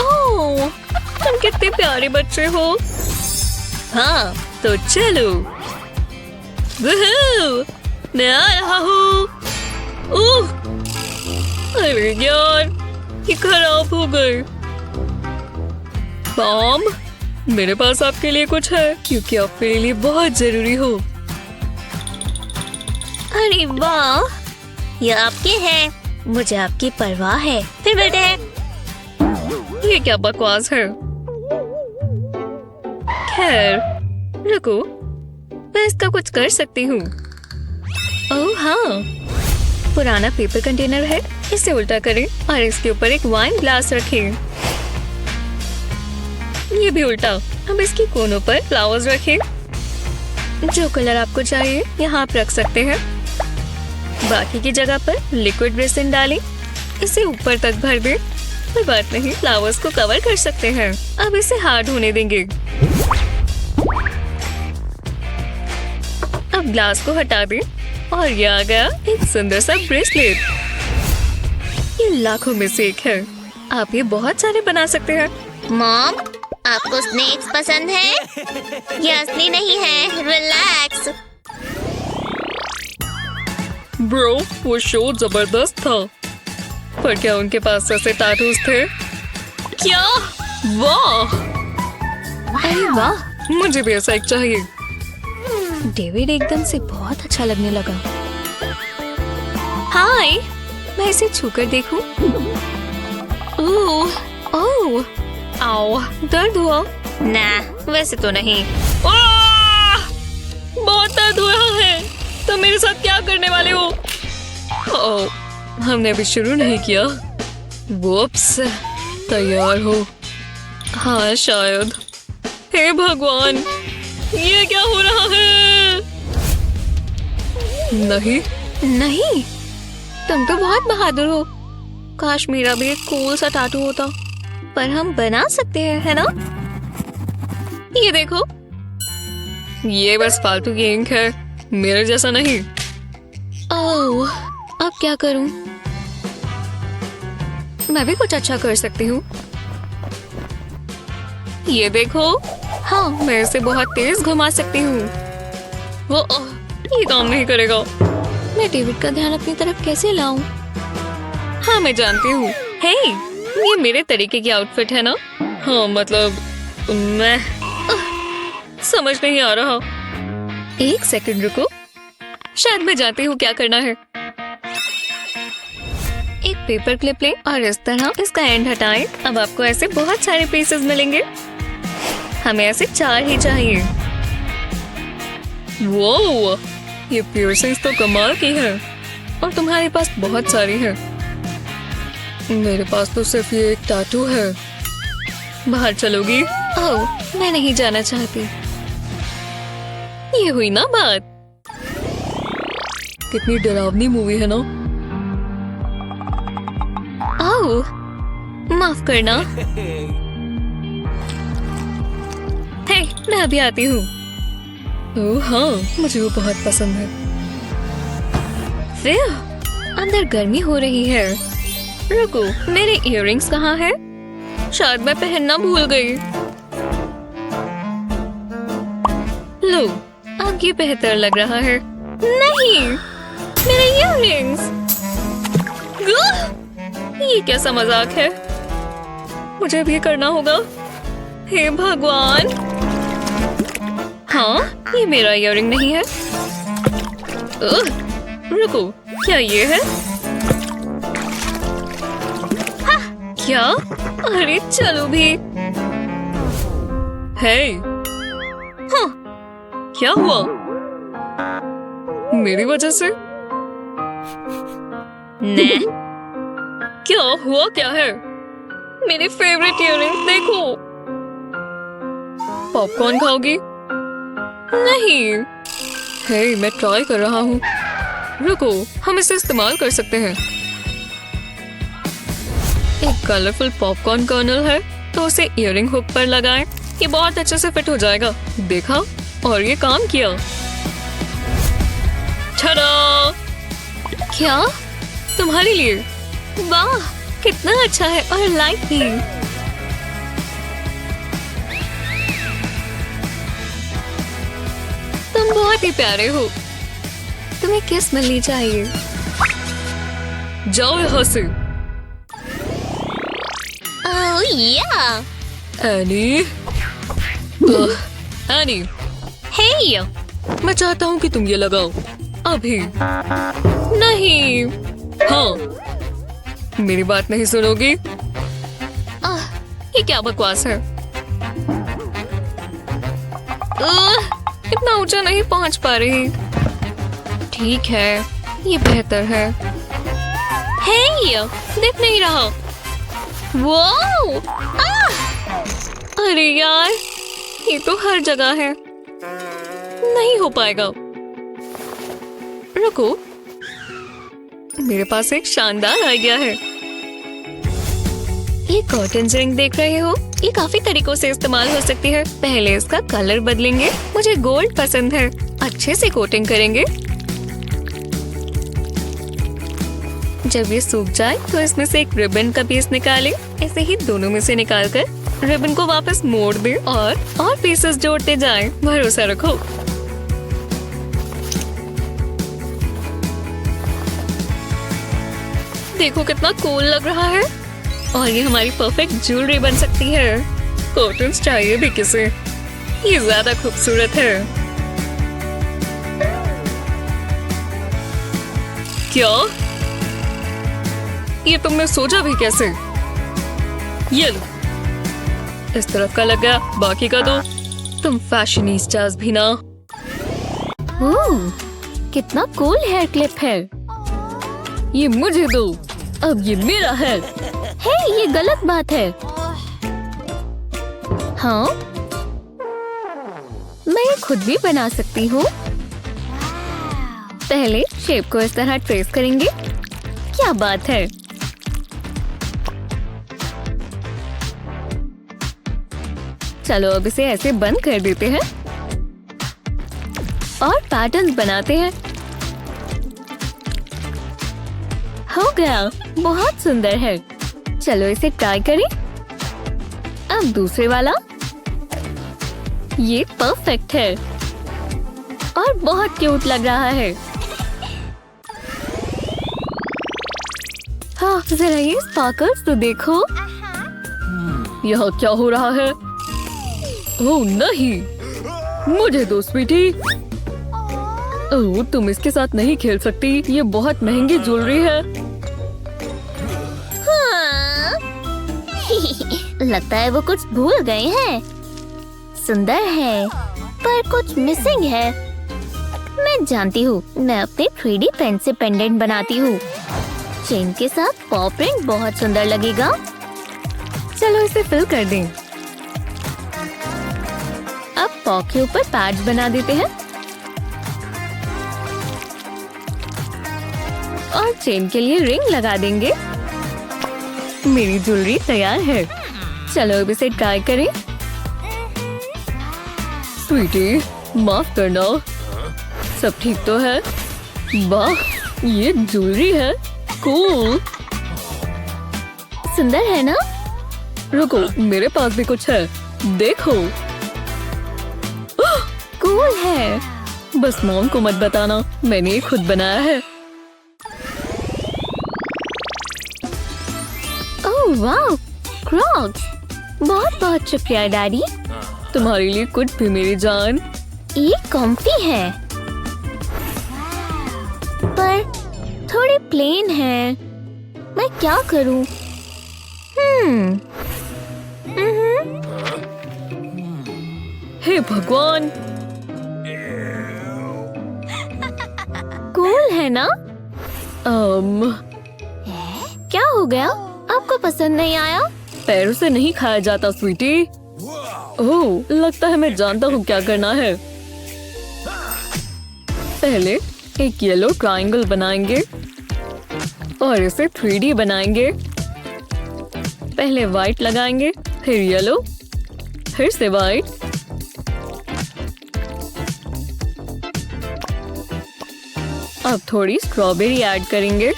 ओह, तुम कितने प्यारे बच्चे हो। हाँ, तो चलो। वूहू, मैं आ रहा हूँ। ओह, अरे यार, ये खराब हो गए। मॉम, मेरे पास आपके लिए कुछ है, क्योंकि आप मेरे लिए बहुत जरूरी हो। अरे वाह, ये आपके हैं। मुझे आपकी परवाह है। फिर बैठे। ये क्या बकवास है। खैर, रुको, मैं इसका कुछ कर सकती हूँ। ओह हाँ, पुराना पेपर कंटेनर है, इसे उल्टा करें और इसके ऊपर एक वाइन ग्लास रखें। ये भी उल्टा। अब इसकी कोनों पर फ्लावर्स रखें। जो कलर आपको चाहिए यहाँ आप रख सकते हैं। बाकी की जगह पर लिक्विड रेसिन डालें, इसे ऊपर तक भर दें। कोई बात नहीं, फ्लावर्स को कवर कर सकते हैं। अब इसे हार्ड होने देंगे। अब ग्लास को हटा दें और ये आ गया एक सुंदर सा ब्रेसलेट। ये लाखों में से एक है। आप ये बहुत सारे बना सकते हैं। मॉम, आपको स्नेक्स पसंद है? ये असली नहीं है, रिलैक्स। ब्रो, वो शो जबरदस्त था, पर क्या उनके पास ऐसे टैटूज थे? क्या? वाह! अरे वाह, मुझे भी ऐसा एक चाहिए। डेविड एकदम से बहुत अच्छा लगने लगा। हाय, मैं इसे छूकर देखूं? ओह, ओह, आओ, दर्द हुआ? ना, वैसे तो नहीं। बहुत दर्द हो रहा है। तो मेरे साथ क्या करने वाले हो? ओह, हमने अभी शुरू नहीं किया। वुप्स, तैयार हो? हाँ शायद। हे भगवान, ये क्या हो रहा है? नहीं नहीं, तुम तो बहुत बहादुर हो। काश मेरा भी एक कूल सा टैटू होता, पर हम बना सकते हैं, है ना? ये देखो, ये बस फालतू की इंक है, मेरे जैसा नहीं। ओह, अब क्या करूं? मैं भी कुछ अच्छा कर सकती हूँ। ये देखो, हाँ, मैं इसे बहुत तेज घुमा सकती हूँ। वो ये काम नहीं करेगा। मैं डेविड का ध्यान अपनी तरफ कैसे लाऊं? हाँ, मैं जानती हूँ। हे, ये मेरे तरीके की आउटफिट है ना? हाँ, मतलब मैं समझ नहीं आ रहा। एक सेकंड रुको, शायद मैं जानती हूँ क्या करना है। एक पेपर क्लिप लें और इस तरह इसका एंड हटाएं। अब आपको ऐसे बहुत सारे पीसेस मिलेंगे। हमें ऐसे 4 ही चाहिए। वो, ये पियर्सिंग्स तो कमाल की है, और तुम्हारे पास बहुत सारी है। मेरे पास तो सिर्फ ये एक टैटू है। बाहर चलोगी? ओह, मैं नहीं जाना चाहती। ये हुई ना बात। कितनी डरावनी मूवी है ना? आओ, माफ करना। हे, मैं अभी आती हूँ। ओह हाँ, मुझे वो बहुत पसंद है। फिर अंदर गर्मी हो रही है। रुको, मेरे इयररिंग्स कहाँ हैं? शायद मैं पहनना भूल गई। लो, अब ये बेहतर लग रहा है। नहीं, मेरे इयररिंग्स! ये कैसा मजाक है? मुझे भी करना होगा। हे भगवान! हाँ, ये मेरा इयररिंग नहीं है। रुको, क्या ये है? क्या? अरे चलो भी। हे, हाँ, क्या हुआ? मेरी वजह से? ने? क्या हुआ क्या है? मेरे फेवरेट इयररिंग्स देखो। पॉपकॉर्न खाओगी? नहीं। हे, मैं ट्राई कर रहा हूँ। रुको, हम इसे इस्तेमाल कर सकते हैं। एक कलरफुल पॉपकॉर्न कर्नल है, तो उसे इयररिंग हुक पर लगाएं। ये बहुत अच्छे से फिट हो जाएगा। देखा? और ये काम किया। छड़ा! क्या? तुम्हारे लिए? वाह, कितना अच्छा है और लाइट भी। तुम बहुत ही प्यारे हो। तुम्हें किस मिलनी चाहिए? जाओ यहाँ से। ओह या! एनी, एनी, हे! मैं चाहता हूँ कि तुम ये लगाओ अभी। नहीं। हाँ, मेरी बात नहीं सुनोगी? ये क्या बकवास है? इतना ऊंचा नहीं पहुंच पा रही। ठीक है, ये बेहतर है। हे, दिख नहीं रहा। वाओ! अरे यार, ये तो हर जगह है। नहीं हो पाएगा। रुको, मेरे पास एक शानदार आइडिया है। ये कॉटन रिंग देख रहे हो? ये काफी तरीकों से इस्तेमाल हो सकती है। पहले इसका कलर बदलेंगे। मुझे गोल्ड पसंद है। अच्छे से कोटिंग करेंगे। जब ये सूख जाए तो इसमें से एक रिबन का पीस निकालें। ऐसे ही दोनों में से निकालकर रिबन को वापस मोड़ दे और पीसेस जोड़ते जाएं। भरोसा रखो। देखो कितना कूल लग रहा है। और ये हमारी परफेक्ट ज्वेलरी बन सकती है। कॉटन्स चाहिए भी किसे? ये ज्यादा खूबसूरत है। क्या? ये तुमने सोचा भी कैसे? ये लो, इस तरफ का लग गया, बाकी का दो। तुम फैशनिस्टास भी ना। कितना कूल हेयर क्लिप है। ये मुझे दो, अब ये मेरा है। हे, ये गलत बात है। हाँ, मैं ये खुद भी बना सकती हूँ। पहले शेप को इस तरह ट्रेस करेंगे। क्या बात है। चलो अब इसे ऐसे बंद कर देते हैं और पैटर्न बनाते हैं। हो गया, बहुत सुंदर है। चलो इसे ट्राई करें। अब दूसरे वाला। ये परफेक्ट है और बहुत क्यूट लग रहा है। हाँ, जरा ये स्पार्कल्स तो देखो। यहाँ क्या हो रहा है? ओह नहीं, मुझे दो स्वीटी। ओह, तुम इसके साथ नहीं खेल सकती। ये बहुत महंगी ज्वेलरी है। हाँ। लगता है वो कुछ भूल गए हैं। सुंदर है, पर कुछ मिसिंग है। मैं जानती हूँ, मैं अपने 3D पेन से पेंडेंट बनाती हूँ। चेन के साथ पॉप रिंग बहुत सुंदर लगेगा। चलो इसे फिल कर दें। अब पॉ के ऊपर पैड्स बना देते हैं और चेन के लिए रिंग लगा देंगे। मेरी ज्वेलरी तैयार है। चलो अब इसे ट्राई करें। स्वीटी, माफ करना, सब ठीक तो है? वाह, ये ज्वेलरी है। कूल। सुंदर है ना? रुको, मेरे पास भी कुछ है, देखो। कूल है। बस मॉम को मत बताना, मैंने ये खुद बनाया है। ओह वाह, क्रॉक्स। बहुत बहुत शुक्रिया डैडी। तुम्हारे लिए कुछ भी मेरी जान। ये कॉम्फी है पर थोड़ी प्लेन है। मैं क्या करूं? हे भगवान, कूल है ना? अम क्या हो गया? आपको पसंद नहीं आया? पैरों से नहीं खाया जाता स्वीटी। ओह, लगता है मैं जानता हूँ क्या करना है। पहले एक येलो ट्रायंगल बनाएंगे और इसे 3D बनाएंगे। पहले व्हाइट लगाएंगे, फिर येलो, फिर से व्हाइट। अब थोड़ी स्ट्रॉबेरी ऐड करेंगे।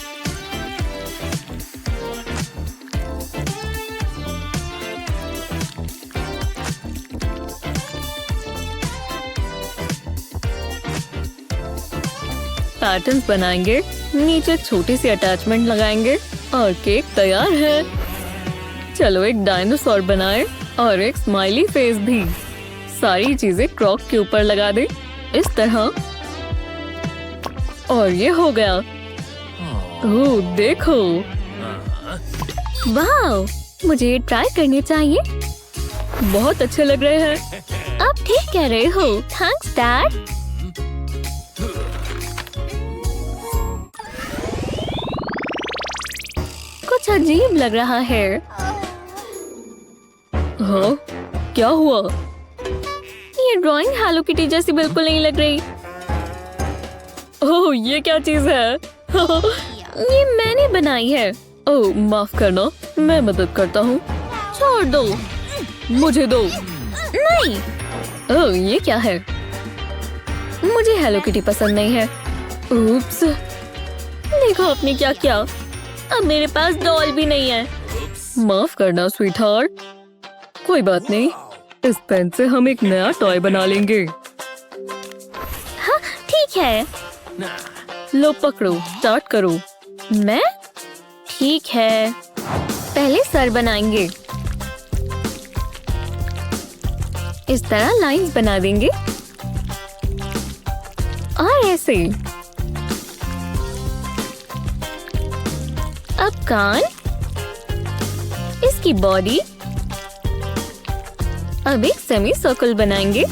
पैटर्न्स बनाएंगे, नीचे छोटी सी अटैचमेंट लगाएंगे और केक तैयार है। चलो एक डायनासोर बनाए और एक स्माइली फेस भी। सारी चीजें क्रॉक के ऊपर लगा दे इस तरह, और ये हो गया। ओह देखो, वाह, मुझे ये ट्राई करने चाहिए। बहुत अच्छे लग रहे हैं। आप ठीक कह रहे हो। Thanks dad. कुछ अजीब लग रहा है। हाँ, क्या हुआ? ये ड्राइंग हेलो किटी जैसी बिल्कुल नहीं लग रही। ओह, ये क्या चीज है? ये मैंने बनाई है। ओह, माफ करना, मैं मदद करता हूँ। छोड़ दो। मुझे दो। नहीं, ओह, ये क्या है? मुझे हेलो किटी पसंद नहीं है। उप्स। देखो आपने क्या किया। अब मेरे पास डॉल भी नहीं है। माफ करना स्वीटहार्ट। कोई बात नहीं, इस पेन से हम एक नया टॉय बना लेंगे। हाँ ठीक है। लो पकड़ो, स्टार्ट करो। मैं? ठीक है। पहले सर बनाएंगे। इस तरह लाइंस बना देंगे और ऐसे। अब कान, इसकी बॉडी। अब एक सेमी सर्कल बनाएंगे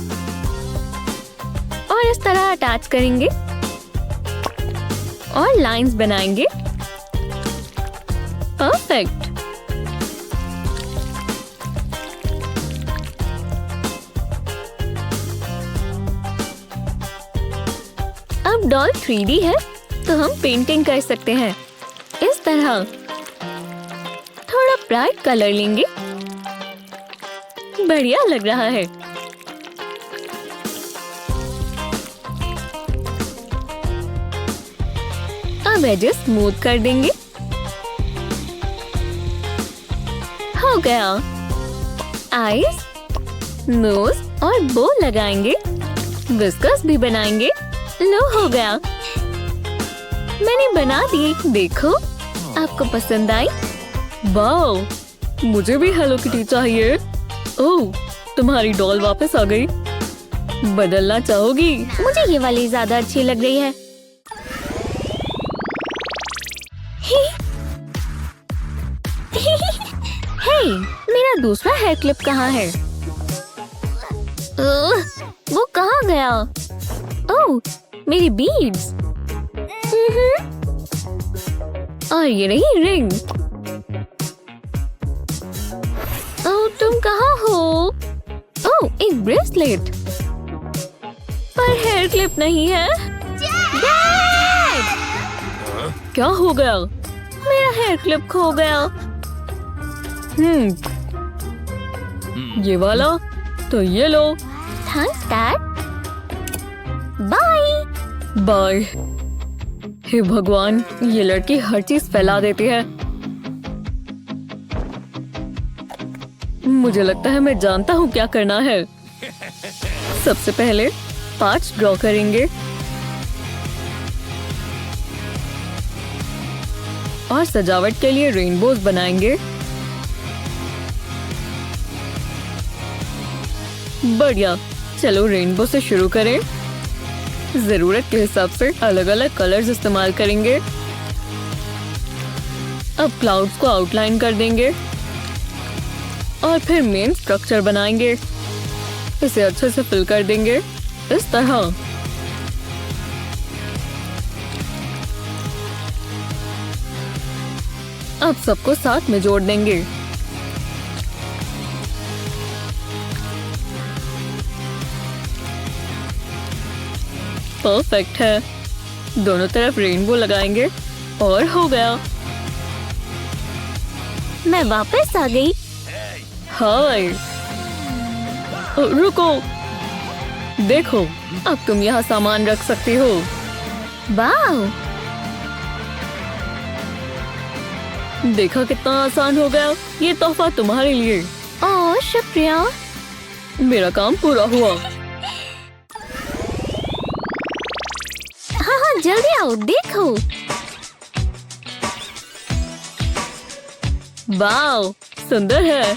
और इस तरह अटैच करेंगे और लाइंस बनाएंगे। परफेक्ट। अब डॉल 3D है तो हम पेंटिंग कर सकते हैं इस तरह। थोड़ा ब्राइट कलर लेंगे। बढ़िया लग रहा है। अब एजेस स्मूथ कर देंगे। हो गया। आईज, नोज और बो लगाएंगे। विस्कस भी बनाएंगे। लो हो गया। मैंने बना दी। देखो, आपको पसंद आई? वाओ, मुझे भी हेलो किटी चाहिए। ओह, तुम्हारी डॉल वापस आ गई। बदलना चाहोगी? मुझे ये वाली ज्यादा अच्छी लग रही है। हे, मेरा दूसरा हेयर क्लिप कहाँ है? वो कहाँ गया? ओह, मेरी बीड्स। और ये रही रिंग। ओह, तुम कहाँ हो? ओह, एक ब्रेसलेट। पर हेयर क्लिप नहीं है। डैड! क्या हो गया? मेरा हेयर क्लिप खो गया। ये वाला? तो ये लो। Thanks dad. बाय। बाय। हे भगवान, ये लड़की हर चीज फैला देती है। मुझे लगता है मैं जानता हूँ क्या करना है। सबसे पहले 5 ड्रॉ करेंगे और सजावट के लिए रेनबोज बनाएंगे। बढ़िया, चलो रेनबो से शुरू करें। जरूरत के हिसाब से अलग अलग कलर्स इस्तेमाल करेंगे। अब क्लाउड्स को आउटलाइन कर देंगे और फिर मेन स्ट्रक्चर बनाएंगे। इसे अच्छे से फिल कर देंगे इस तरह। अब सबको साथ में जोड़ देंगे। परफेक्ट है। दोनों तरफ रेनबो लगाएंगे और हो गया। मैं वापस आ गई। हाय, रुको, देखो अब तुम यहाँ सामान रख सकती हो। वाह, देखा कितना आसान हो गया। ये तोहफा तुम्हारे लिए। ओह शुक्रिया। मेरा काम पूरा हुआ। हाँ हाँ, जल्दी आओ, देखो। वाव, सुंदर है।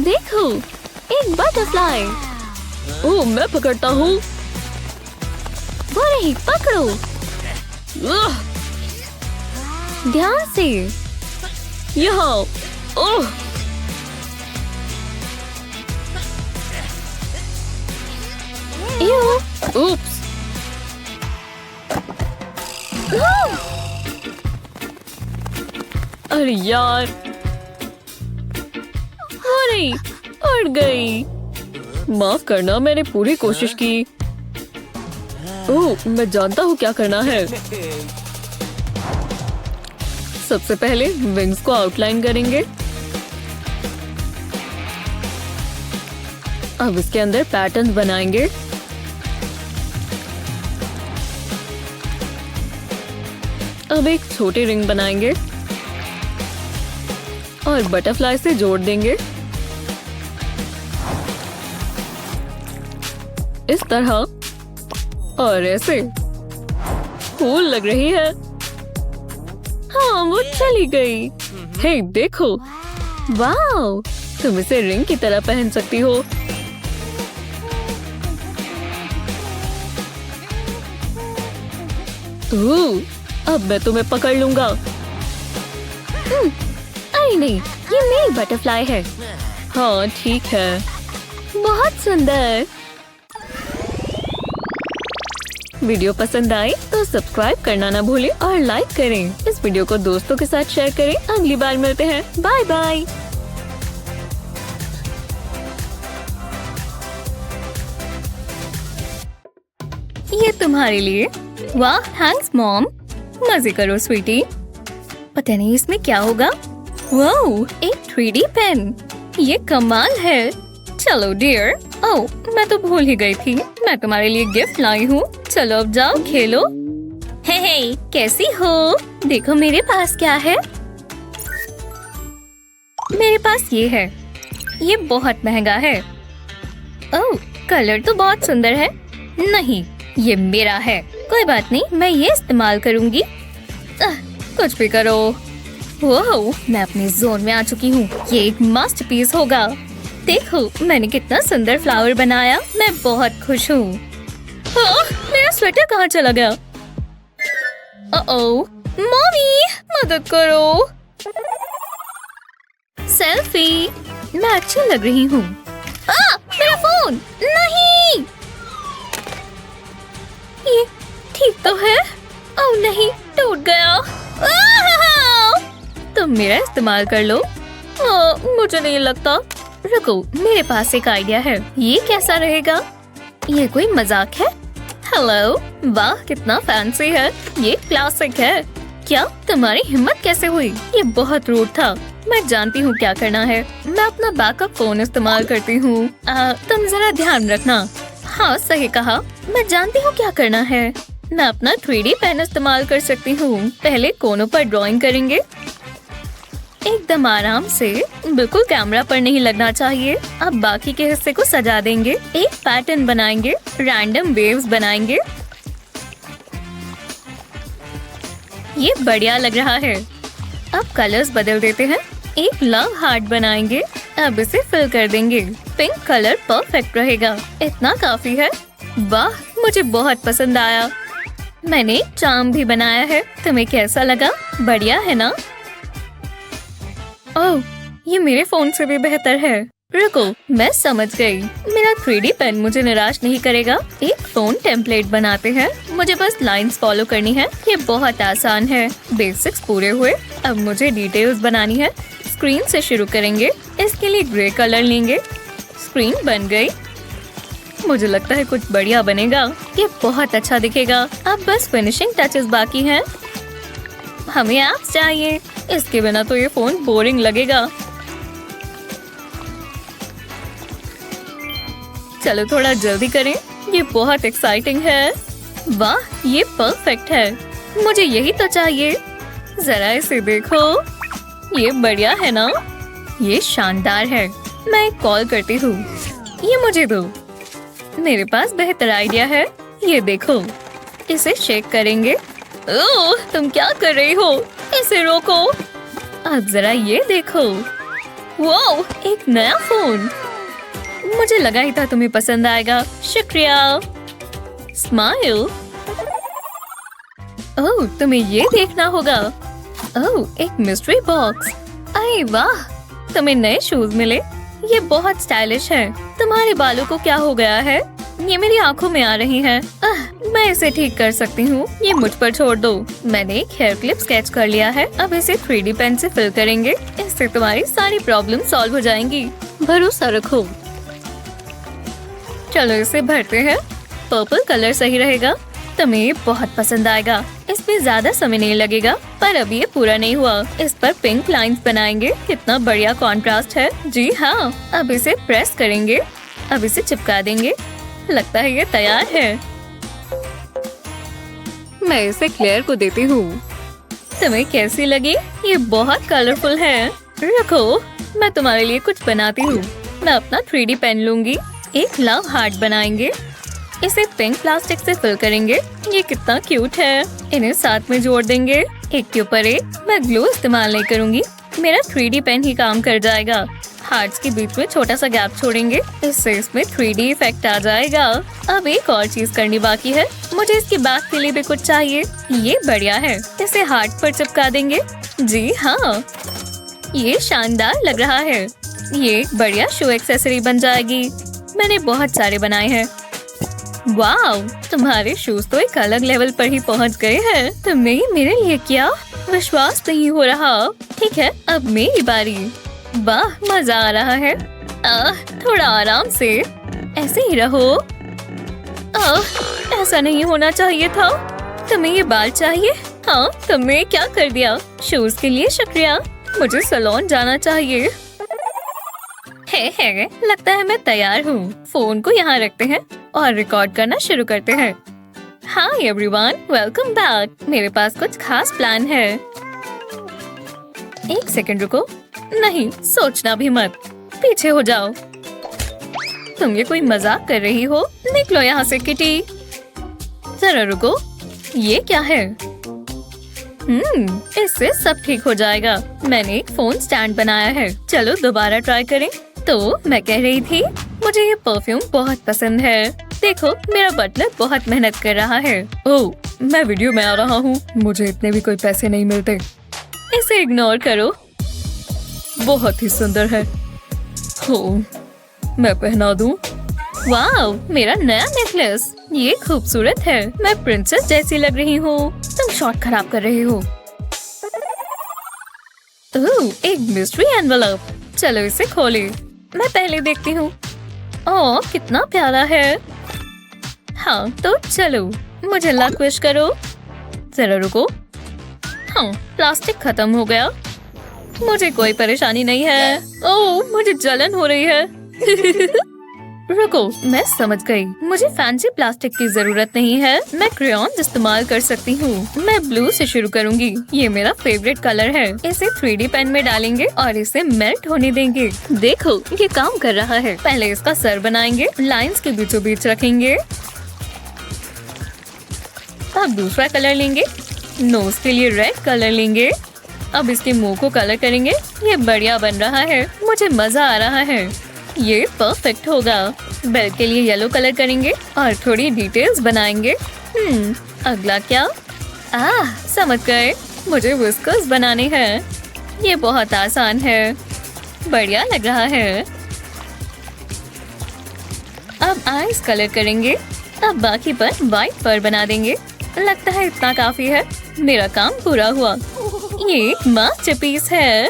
देखो, एक बटरफ्लाई। ओह, मैं पकड़ता हूँ। वो रही, पकड़ो। ध्यान से। यहाँ। ओह, उप्स। अरे यार, अरे उड़ गई। माफ करना, मैंने पूरी कोशिश की। ओह, मैं जानता हूँ क्या करना है। सबसे पहले विंग्स को आउटलाइन करेंगे। अब इसके अंदर पैटर्न्स बनाएंगे। अब एक छोटी रिंग बनाएंगे और बटरफ्लाई से जोड़ देंगे इस तरह, और ऐसे। कूल लग रही है। हाँ, वो चली गई। हे देखो, वाव, तुम इसे रिंग की तरह पहन सकती हो। अब मैं तुम्हें पकड़ लूंगा। अरे नहीं, ये मेरी बटरफ्लाई है। हाँ ठीक है। बहुत सुंदर। वीडियो पसंद आए तो सब्सक्राइब करना ना भूलें और लाइक करें। इस वीडियो को दोस्तों के साथ शेयर करें। अगली बार मिलते हैं। Bye bye. ये तुम्हारे लिए। वाह, थैंक्स मॉम। मजे करो स्वीटी। पता नहीं इसमें क्या होगा। वाह, एक 3D पेन। ये कमाल है। चलो डियर। ओह, मैं तो भूल ही गई थी। मैं तुम्हारे लिए गिफ्ट लाई हूँ। चलो अब जाओ खेलो। हे, कैसी हो? देखो मेरे पास क्या है। मेरे पास ये है। ये बहुत महंगा है। ओह, कलर तो बहुत सुंदर है। नहीं, ये मेरा है। कोई बात नहीं, मैं ये इस्तेमाल करूंगी। कुछ भी करो। ओह, मैं अपने जोन में आ चुकी हूँ। ये एक मास्टरपीस होगा। देखो, मैंने कितना सुंदर फ्लावर बनाया। मैं बहुत खुश हूँ। मेरा स्वेटर कहाँ चला गया? ओह, मम्मी, मदद करो। सेल्फी। मैं अच्छी लग रही हूँ। मेरा फोन। नहीं, ये ठीक तो है? ओह नहीं, टूट गया। तुम मेरा इस्तेमाल कर लो। मुझे नहीं लगता। रुको, मेरे पास एक आइडिया है। ये कैसा रहेगा? ये कोई मजाक है? हेलो, वाह कितना फैंसी है। ये क्लासिक है। क्या तुम्हारी हिम्मत कैसे हुई? ये बहुत रूड था। मैं जानती हूँ क्या करना है। मैं अपना बैकअप फोन इस्तेमाल करती हूँ। तुम जरा ध्यान रखना। हाँ, सही कहा। मैं जानती हूँ क्या करना है। मैं अपना 3D पेन इस्तेमाल कर सकती हूँ। पहले कोनों पर ड्राइंग करेंगे, एकदम आराम से, बिल्कुल कैमरा पर नहीं लगना चाहिए। अब बाकी के हिस्से को सजा देंगे। एक पैटर्न बनाएंगे, रैंडम वेव्स बनाएंगे। ये बढ़िया लग रहा है। अब कलर्स बदल देते हैं। एक लव हार्ट बनाएंगे अब इसे फिल कर देंगे। पिंक कलर परफेक्ट रहेगा। इतना काफी है। वाह, मुझे बहुत पसंद आया। मैंने एक चार्म भी बनाया है। तुम्हें कैसा लगा? बढ़िया है ना? ओह, ये मेरे फोन से भी बेहतर है। रुको, मैं समझ गई। मेरा 3D पेन मुझे निराश नहीं करेगा। एक फोन टेम्पलेट बनाते हैं। मुझे बस लाइंस फॉलो करनी है। ये बहुत आसान है। बेसिक्स पूरे हुए। अब मुझे डिटेल्स बनानी है। स्क्रीन से शुरू करेंगे। इसके लिए ग्रे कलर लेंगे। स्क्रीन बन गई। मुझे लगता है कुछ बढ़िया बनेगा। ये बहुत अच्छा दिखेगा। अब बस फिनिशिंग टचेस बाकी हैं। हमें ऐप्स चाहिए। इसके बिना तो ये फोन बोरिंग लगेगा। चलो थोड़ा जल्दी करें। ये बहुत एक्साइटिंग है। वाह, ये परफेक्ट है। मुझे यही तो चाहिए। जरा इसे देखो। ये बढ़िया है ना? ये शानदार है। मैं एक कॉल करती हूँ। ये मुझे दो। मेरे पास बेहतर आइडिया है। ये देखो, इसे शेक करेंगे। ओह, तुम क्या कर रही हो? इसे रोको। अब जरा ये देखो। वाओ, एक नया फोन। मुझे लगा ही था तुम्हें पसंद आएगा। शुक्रिया। स्माइल। ओह, तुम्हें ये देखना होगा। ओह, एक मिस्ट्री बॉक्स। अरे वाह, तुम्हें नए शूज मिले। ये बहुत स्टाइलिश है। तुम्हारे बालों को क्या हो गया है? ये मेरी आंखों में आ रही हैं। मैं इसे ठीक कर सकती हूँ। ये मुझ पर छोड़ दो। मैंने एक हेयर क्लिप स्केच कर लिया है। अब इसे 3D पेन से फिल करेंगे। इससे तुम्हारी सारी प्रॉब्लम सॉल्व हो जाएंगी। भरोसा रखो। चलो इसे भरते हैं। पर्पल कलर सही रहेगा। तुम्हें बहुत पसंद आएगा। इसमें ज्यादा समय नहीं लगेगा, पर अभी ये पूरा नहीं हुआ। इस पर पिंक लाइंस बनाएंगे। कितना बढ़िया कॉन्ट्रास्ट है। जी हाँ, अब इसे प्रेस करेंगे। अब इसे चिपका देंगे। लगता है ये तैयार है। मैं इसे क्लेयर को देती हूँ। तुम्हें कैसी लगी? ये बहुत कलरफुल है। रखो, मैं तुम्हारे लिए कुछ बनाती हूँ। मैं अपना 3D पेन लूंगी। एक लव हार्ट बनाएंगे। इसे पिंक प्लास्टिक से फिल करेंगे। ये कितना क्यूट है। इन्हें साथ में जोड़ देंगे, एक के ऊपर एक। मैं ग्लू इस्तेमाल नहीं करूंगी। मेरा 3D पेन ही काम कर जाएगा। हार्ट्स के बीच में छोटा सा गैप छोड़ेंगे। इससे इसमें 3D इफेक्ट आ जाएगा। अब एक और चीज करनी बाकी है। मुझे इसके बैक के लिए भी कुछ चाहिए। ये बढ़िया है। इसे हार्ट पर चिपका देंगे। जी हाँ, ये शानदार लग रहा है। ये एक बढ़िया शू एक्सेसरी बन जाएगी। मैंने बहुत सारे बनाए हैं। वाओ, तुम्हारे शूज तो एक अलग लेवल पर ही पहुंच गए हैं। तुमने ये मेरे लिए किया? विश्वास नहीं हो रहा। ठीक है, अब मेरी बारी। वाह, मजा आ रहा है। थोड़ा आराम से। ऐसे ही रहो। ऐसा नहीं होना चाहिए था। तुम्हें ये बाल चाहिए? हाँ, तुमने क्या कर दिया। शूज के लिए शुक्रिया। मुझे सैलून जाना चाहिए। है, लगता है मैं तैयार हूँ। फोन को यहाँ रखते हैं और रिकॉर्ड करना शुरू करते हैं। Hi everyone, welcome back. मेरे पास कुछ खास प्लान है। एक सेकंड रुको। नहीं, सोचना भी मत। पीछे हो जाओ। तुम ये कोई मजाक कर रही हो? निकलो यहाँ से किटी। जरा रुको, ये क्या है? इससे सब ठीक हो जाएगा। मैंने एक फोन स्टैंड बनाया है। चलो दोबारा ट्राई करें। तो मैं कह रही थी, मुझे ये परफ्यूम बहुत पसंद है। देखो, मेरा बटलर बहुत मेहनत कर रहा है। ओह, मैं वीडियो में आ रहा हूँ। मुझे इतने भी कोई पैसे नहीं मिलते। इसे इग्नोर करो। बहुत ही सुंदर है। हो, मैं पहना दूं? वाओ, मेरा नया नेकलेस। ये खूबसूरत है। मैं प्रिंसेस जैसी लग रही हूँ। तुम शॉट खराब कर रही हो। ओह, एक मिस्ट्री एनवेलप। चलो इसे खोले। मैं पहले देखती हूँ। ओह, कितना प्यारा है। हाँ, तो चलो, मुझे लक विश करो। जरा रुको। हाँ, प्लास्टिक खत्म हो गया। मुझे कोई परेशानी नहीं है। ओह, मुझे जलन हो रही है। रुको, मैं समझ गई। मुझे फैंसी प्लास्टिक की जरूरत नहीं है। मैं क्रेयॉन्स इस्तेमाल कर सकती हूँ। मैं ब्लू से शुरू करूँगी। ये मेरा फेवरेट कलर है। इसे 3D पेन में डालेंगे और इसे मेल्ट होने देंगे। देखो, ये काम कर रहा है। पहले इसका सर बनाएंगे। लाइंस के बीचों बीच रखेंगे। अब दूसरा कलर लेंगे। नोज के लिए रेड कलर लेंगे। अब इसके मुंह को कलर करेंगे। ये बढ़िया बन रहा है। मुझे मजा आ रहा है। ये परफेक्ट होगा। बेल्ट के लिए येलो कलर करेंगे और थोड़ी डिटेल्स बनाएंगे। अगला क्या? समझ गए, मुझे व्हिस्कर्स बनाने हैं। ये बहुत आसान है, बढ़िया लग रहा है। अब आईज कलर करेंगे। अब बाकी पर व्हाइट फर बना देंगे। लगता है इतना काफी है। मेरा काम पूरा हुआ। ये एक मास्टरपीस है।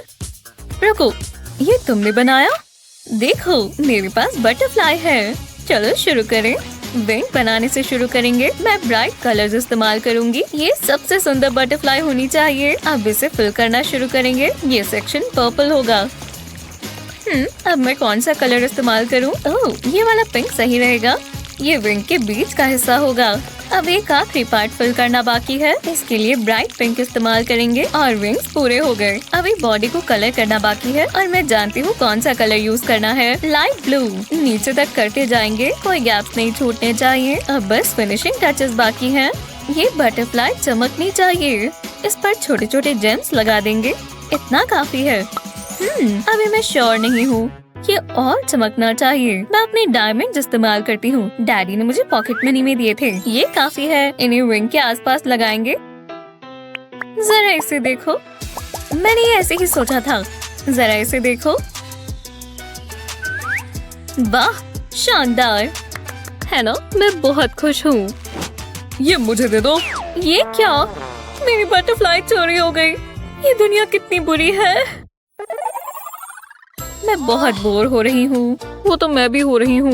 रुको, ये तुमने बनाया? देखो, मेरे पास बटरफ्लाई है। चलो शुरू करें। विंग बनाने से शुरू करेंगे। मैं ब्राइट कलर्स इस्तेमाल करूंगी। ये सबसे सुंदर बटरफ्लाई होनी चाहिए। अब इसे फिल करना शुरू करेंगे। ये सेक्शन पर्पल होगा। अब मैं कौन सा कलर इस्तेमाल करूं? ओह, ये वाला पिंक सही रहेगा। ये विंग के बीच का हिस्सा होगा। अब एक आखिरी पार्ट फिल करना बाकी है। इसके लिए ब्राइट पिंक इस्तेमाल करेंगे और विंग्स पूरे हो गए। अभी बॉडी को कलर करना बाकी है और मैं जानती हूँ कौन सा कलर यूज करना है। Light blue. नीचे तक करते जाएंगे, कोई गैप्स नहीं छूटने चाहिए। अब बस फिनिशिंग टचेस बाकी हैं। ये बटरफ्लाई चमकनी चाहिए। इस पर छोटे छोटे जेम्स लगा देंगे। इतना काफी है। अभी मैं श्योर नहीं हूँ, ये और चमकना चाहिए। मैं अपने डायमंड इस्तेमाल करती हूँ। डैडी ने मुझे पॉकेट मनी में दिए थे। ये काफी है। इन्हें विंग के आसपास लगाएंगे। जरा इसे देखो, मैंने ये ऐसे ही सोचा था। जरा इसे देखो, वाह, शानदार है ना? मैं बहुत खुश हूँ। ये मुझे दे दो। ये क्या? मेरी बटरफ्लाई चोरी हो गई। ये दुनिया कितनी बुरी है। मैं बहुत बोर हो रही हूँ। वो तो मैं भी हो रही हूँ।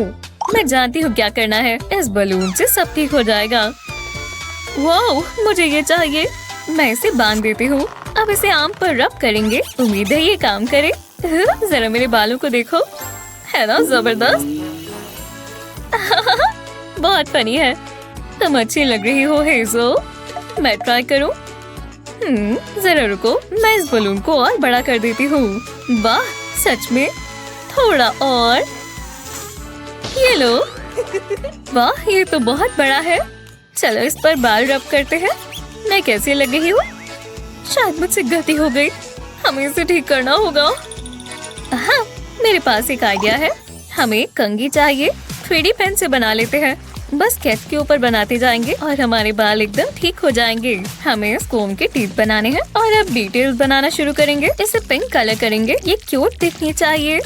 मैं जानती हूँ क्या करना है। इस बलून से सब ठीक हो जाएगा। वाओ, मुझे ये चाहिए। मैं इसे बांध देती हूँ। अब इसे आम पर रब करेंगे। उम्मीद है ये काम करे। जरा मेरे बालों को देखो, है ना जबरदस्त? बहुत फनी है। तुम अच्छी लग रही हो हेज़ो। मैं ट्राई करूँ? जरा रुको, मैं इस बलून को और बड़ा कर देती हूँ। वाह, सच में? थोड़ा और। ये लो। वाह, ये तो बहुत बड़ा है। चलो इस पर बाल रब करते हैं। मैं कैसी लग रही हूँ? शायद मुझसे गलती हो गई। हमें इसे ठीक करना होगा। हाँ, मेरे पास एक आइडिया है। हमें कंघी चाहिए। 3D पेन से बना लेते हैं। बस स्केच के ऊपर बनाते जाएंगे और हमारे बाल एकदम ठीक हो जाएंगे। हमें इस कोम के टीथ बनाने हैं और अब डिटेल्स बनाना शुरू करेंगे। इसे पिंक कलर करेंगे। ये क्यूट दिखनी चाहिए।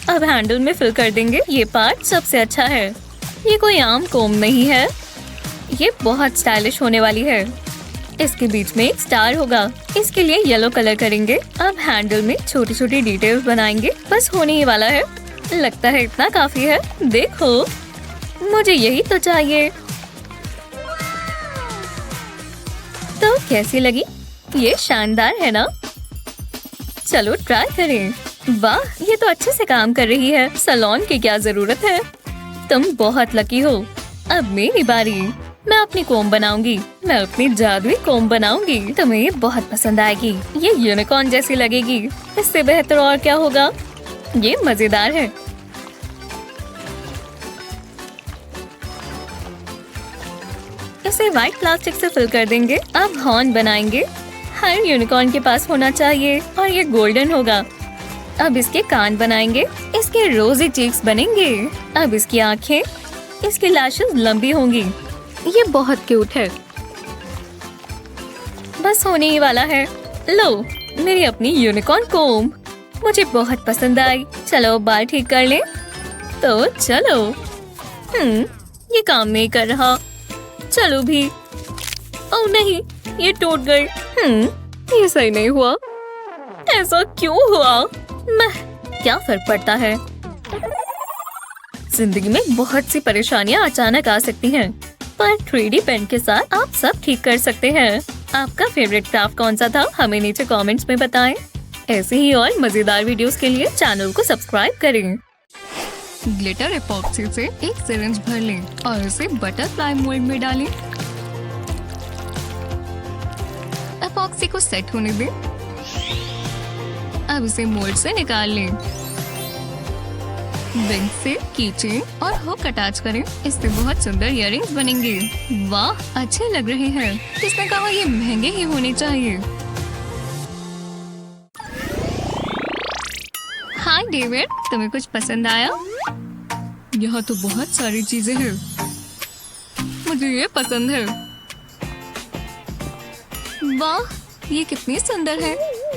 अब हैंडल में फिल कर देंगे। ये पार्ट सबसे अच्छा है। ये कोई आम कोम नहीं है। ये बहुत स्टाइलिश होने वाली है। इसके बीच में एक स्टार होगा। इसके लिए येलो कलर करेंगे। अब हैंडल में छोटी छोटी डिटेल्स बनाएंगे। बस होने ही वाला है। लगता है इतना काफी है। देखो, मुझे यही तो चाहिए। तो कैसी लगी? ये शानदार है ना? चलो ट्राई करें। वाह, ये तो अच्छे से काम कर रही है। सैलून की क्या जरूरत है? तुम बहुत लकी हो। अब मेरी बारी। मैं अपनी कोम बनाऊंगी। मैं अपनी जादुई कोम बनाऊंगी। तुम्हें ये बहुत पसंद आएगी। ये यूनिकॉर्न जैसी लगेगी। इससे बेहतर और क्या होगा? ये मजेदार है। इसे व्हाइट प्लास्टिक से फिल कर देंगे। अब हॉर्न बनाएंगे। हर यूनिकॉर्न के पास होना चाहिए और ये गोल्डन होगा। अब इसके कान बनाएंगे। इसके रोजी चीक्स बनेंगे। अब इसकी आंखें, इसकी लैशेस लंबी होंगी। ये बहुत क्यूट है। बस होने ही वाला है। लो, मेरी अपनी यूनिकॉर्न कोम। मुझे बहुत पसंद आई। चलो बाल ठीक कर ले। तो चलो। ये काम नहीं कर रहा। चलो भी। ओह नहीं, ये टूट गई। ये सही नहीं हुआ। ऐसा क्यों हुआ? क्या फर्क पड़ता है? जिंदगी में बहुत सी परेशानियां अचानक आ सकती हैं, पर 3D पेन के साथ आप सब ठीक कर सकते हैं। आपका फेवरेट क्राफ्ट कौन सा था? हमें नीचे कमेंट्स में बताएं। ऐसे ही और मजेदार वीडियोस के लिए चैनल को सब्सक्राइब करें। ग्लिटर एपॉक्सी से एक सिरिंज भर लें और इसे बटरफ्लाई मोल्ड में डालें। एपॉक्सी को सेट होने दें। अब इसे मोल्ड से निकाल लें। विंग से कीचेन और हुक अटैच करें। इससे बहुत सुंदर इयररिंग्स बनेंगे। वाह, अच्छे लग रहे हैं। किसने कहा ये महंगे ही होने चाहिए? हाय डेविड, तुम्हें कुछ पसंद आया? यहाँ तो बहुत सारी चीजें हैं। मुझे ये पसंद है। वाह, ये कितनी सुंदर है,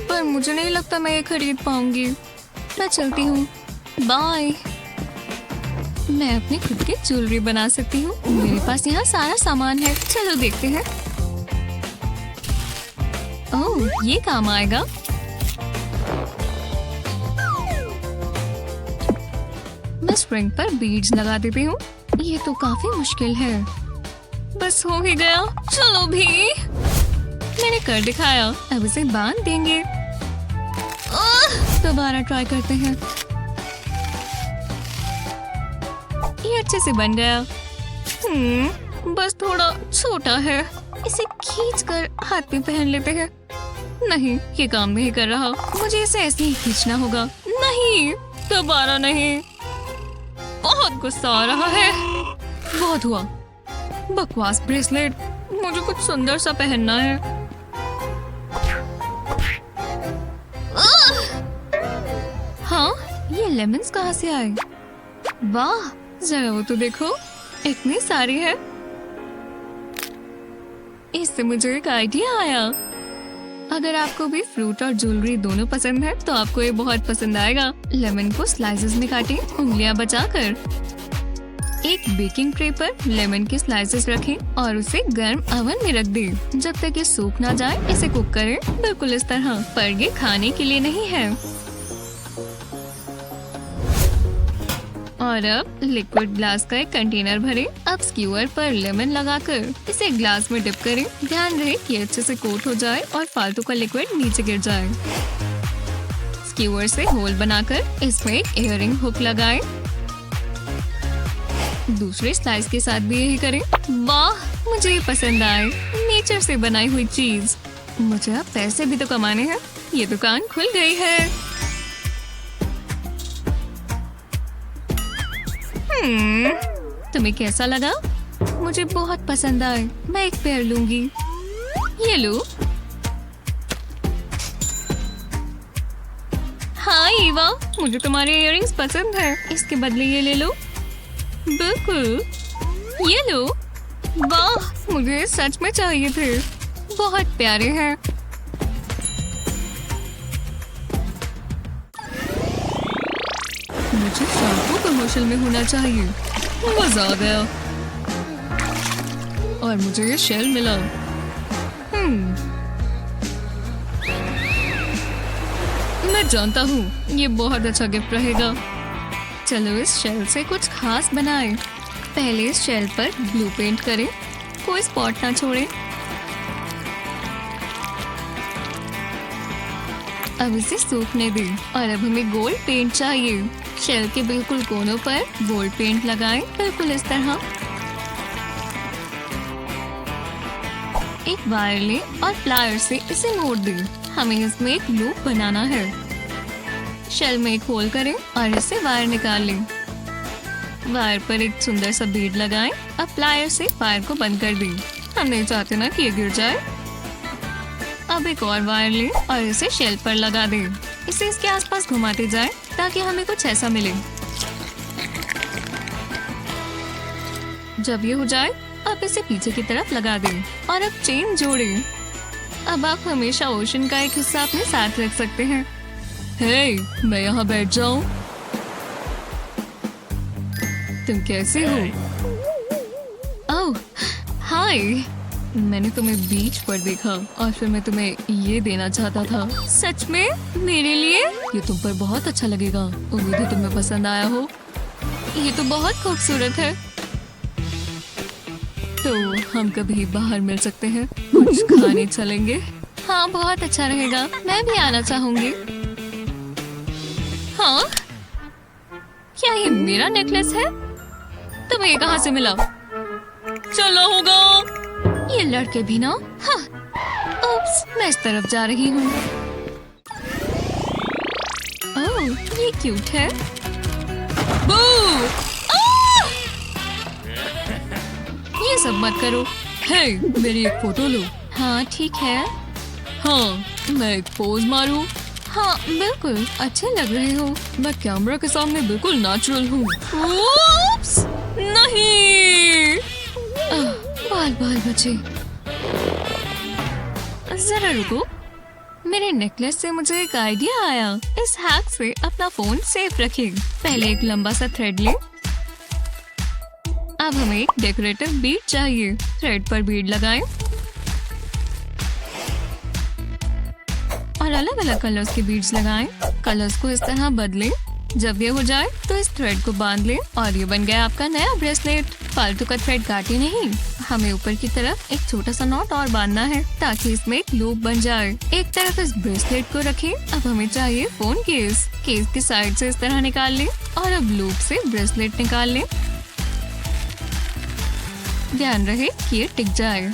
पर मुझे नहीं लगता मैं ये खरीद पाऊंगी। मैं चलती हूँ, बाय। मैं अपनी खुद की ज्वेलरी बना सकती हूँ। मेरे पास यहाँ सारा सामान है। चलो देखते हैं। ओह, ये काम आएगा। मैं स्ट्रिंग पर बीड्स लगा देती हूँ। ये तो काफी मुश्किल है। बस हो ही गया। चलो भी, मैंने कर दिखाया। अब इसे बांध देंगे। दोबारा ट्राई करते हैं। ये अच्छे से बन गया। बस थोड़ा छोटा है। इसे खींचकर हाथ में पहन लेते हैं। नहीं, ये काम नहीं कर रहा। मुझे इसे ऐसे ही खींचना होगा। नहीं, दोबारा नहीं। बहुत गुस्सा आ रहा है। बहुत हुआ। बकवास ब्रेसलेट। मुझे कुछ सुंदर सा पहनना है। हाँ, ये लेमन्स कहाँ से आए? वाह, जरा वो तो देखो, इतनी सारी है। इससे मुझे एक आइडिया आया। अगर आपको भी फ्रूट और ज्वेलरी दोनों पसंद है तो आपको ये बहुत पसंद आएगा। लेमन को स्लाइसेस में काटें, उंगलियां बचाकर। एक बेकिंग ट्रे पर लेमन के स्लाइसेस रखें और उसे गर्म ओवन में रख दें। जब तक ये सूख ना जाए इसे कुक करें, बिल्कुल इस तरह। पर ये खाने के लिए नहीं है। और अब लिक्विड ग्लास का एक कंटेनर भरें। अब स्क्यूअर पर लेमन लगाकर इसे ग्लास में डिप करें। ध्यान रहे कि अच्छे से कोट हो जाए और फालतू का लिक्विड नीचे गिर जाए। स्क्यूअर से होल बनाकर इसमें एक इयररिंग हुक लगाएं। दूसरे स्लाइस के साथ भी यही करें। वाह, मुझे ये पसंद आए। नेचर से बनाई हुई चीज। मुझे अब पैसे भी तो कमाने हैं। ये दुकान खुल गई है। तुम्हें कैसा लगा? मुझे बहुत पसंद आए। मैं एक पेयर लूंगी। ये लो। हाँ ईवा, मुझे तुम्हारे इयररिंग्स पसंद है। इसके बदले ये ले लो। बिल्कुल, ये लो। वाह, मुझे सच में चाहिए थे। बहुत प्यारे हैं। मुझे शैम्पू कमर्शियल में होना चाहिए। मजा आ गया। और मुझे ये शेल मिला। मैं जानता हूँ ये बहुत अच्छा गिफ्ट रहेगा। चलो इस शेल से कुछ खास बनाएं। पहले इस शेल पर ब्लू पेंट करें, कोई स्पॉट ना छोड़ें। अब इसे सूखने दें और अब हमें गोल्ड पेंट चाहिए। शेल के बिल्कुल कोनों पर गोल्ड पेंट लगाएं, बिल्कुल इस तरह। एक वायर लें और प्लायर से इसे मोड़ दें। हमें इसमें एक लूप बनाना है। शेल में एक होल करें और इससे वायर निकाल लें। वायर पर एक सुंदर सा बीड लगाएं। अब प्लायर से वायर को बंद कर दें। हम नहीं चाहते ना कि ये गिर जाए। अब एक और वायर लें और इसे शेल पर लगा दें। इसे इसके आसपास घुमाते जाएं ताकि हमें कुछ ऐसा मिले। जब ये हो जाए अब इसे पीछे की तरफ लगा दें और अब चेन जोड़ें। अब आप हमेशा ओशन का एक हिस्सा अपने साथ रख सकते हैं। हे, मैं यहाँ बैठ जाऊं? तुम कैसे हो? ओह, हाय। मैंने तुम्हें बीच पर देखा और फिर मैं तुम्हें ये देना चाहता था। सच में? मेरे लिए? ये तुम पर बहुत अच्छा लगेगा। उम्मीद है तुम्हें पसंद आया हो। ये तो बहुत खूबसूरत है। तो हम कभी बाहर मिल सकते हैं, कुछ खाने चलेंगे? हाँ, बहुत अच्छा रहेगा। मैं भी आना चाहूंगी। हाँ, क्या ये मेरा नेकलेस है? तुम्हें ये कहाँ से मिला? चलो होगा। ये लड़के भी ना। हाँ, उप्स, मैं इस तरफ जा रही हूँ। ओह, ये क्यूट है। बू! आह! ये सब मत करो। हे, मेरी एक फोटो लो। हाँ, ठीक है। हाँ, मैं एक पोज मारूं। हाँ बिल्कुल अच्छे लग रहे हो। मैं कैमरा के सामने बिल्कुल नेचुरल हूँ। Oops! नहीं बाल बाल बचे। जरा रुको, मेरे नेकलेस से मुझे एक आइडिया आया। इस हैक से अपना फोन सेफ रखें। पहले एक लंबा सा थ्रेड लें। अब हमें एक डेकोरेटिव बीड चाहिए। थ्रेड पर बीड लगाएं और अलग अलग कलर्स के बीड्स लगाएं। कलर्स को इस तरह बदलें। जब ये हो जाए तो इस थ्रेड को बांध लें और ये बन गया आपका नया ब्रेसलेट। फालतू का थ्रेड काटे नहीं। हमें ऊपर की तरफ एक छोटा सा नॉट और बांधना है ताकि इसमें एक लूप बन जाए। एक तरफ इस ब्रेसलेट को रखें। अब हमें चाहिए फोन केस। केस की साइड से इस तरह निकाल लें और अब लूप से ब्रेसलेट निकाल लें। ध्यान रहे कि ये टिक जाए।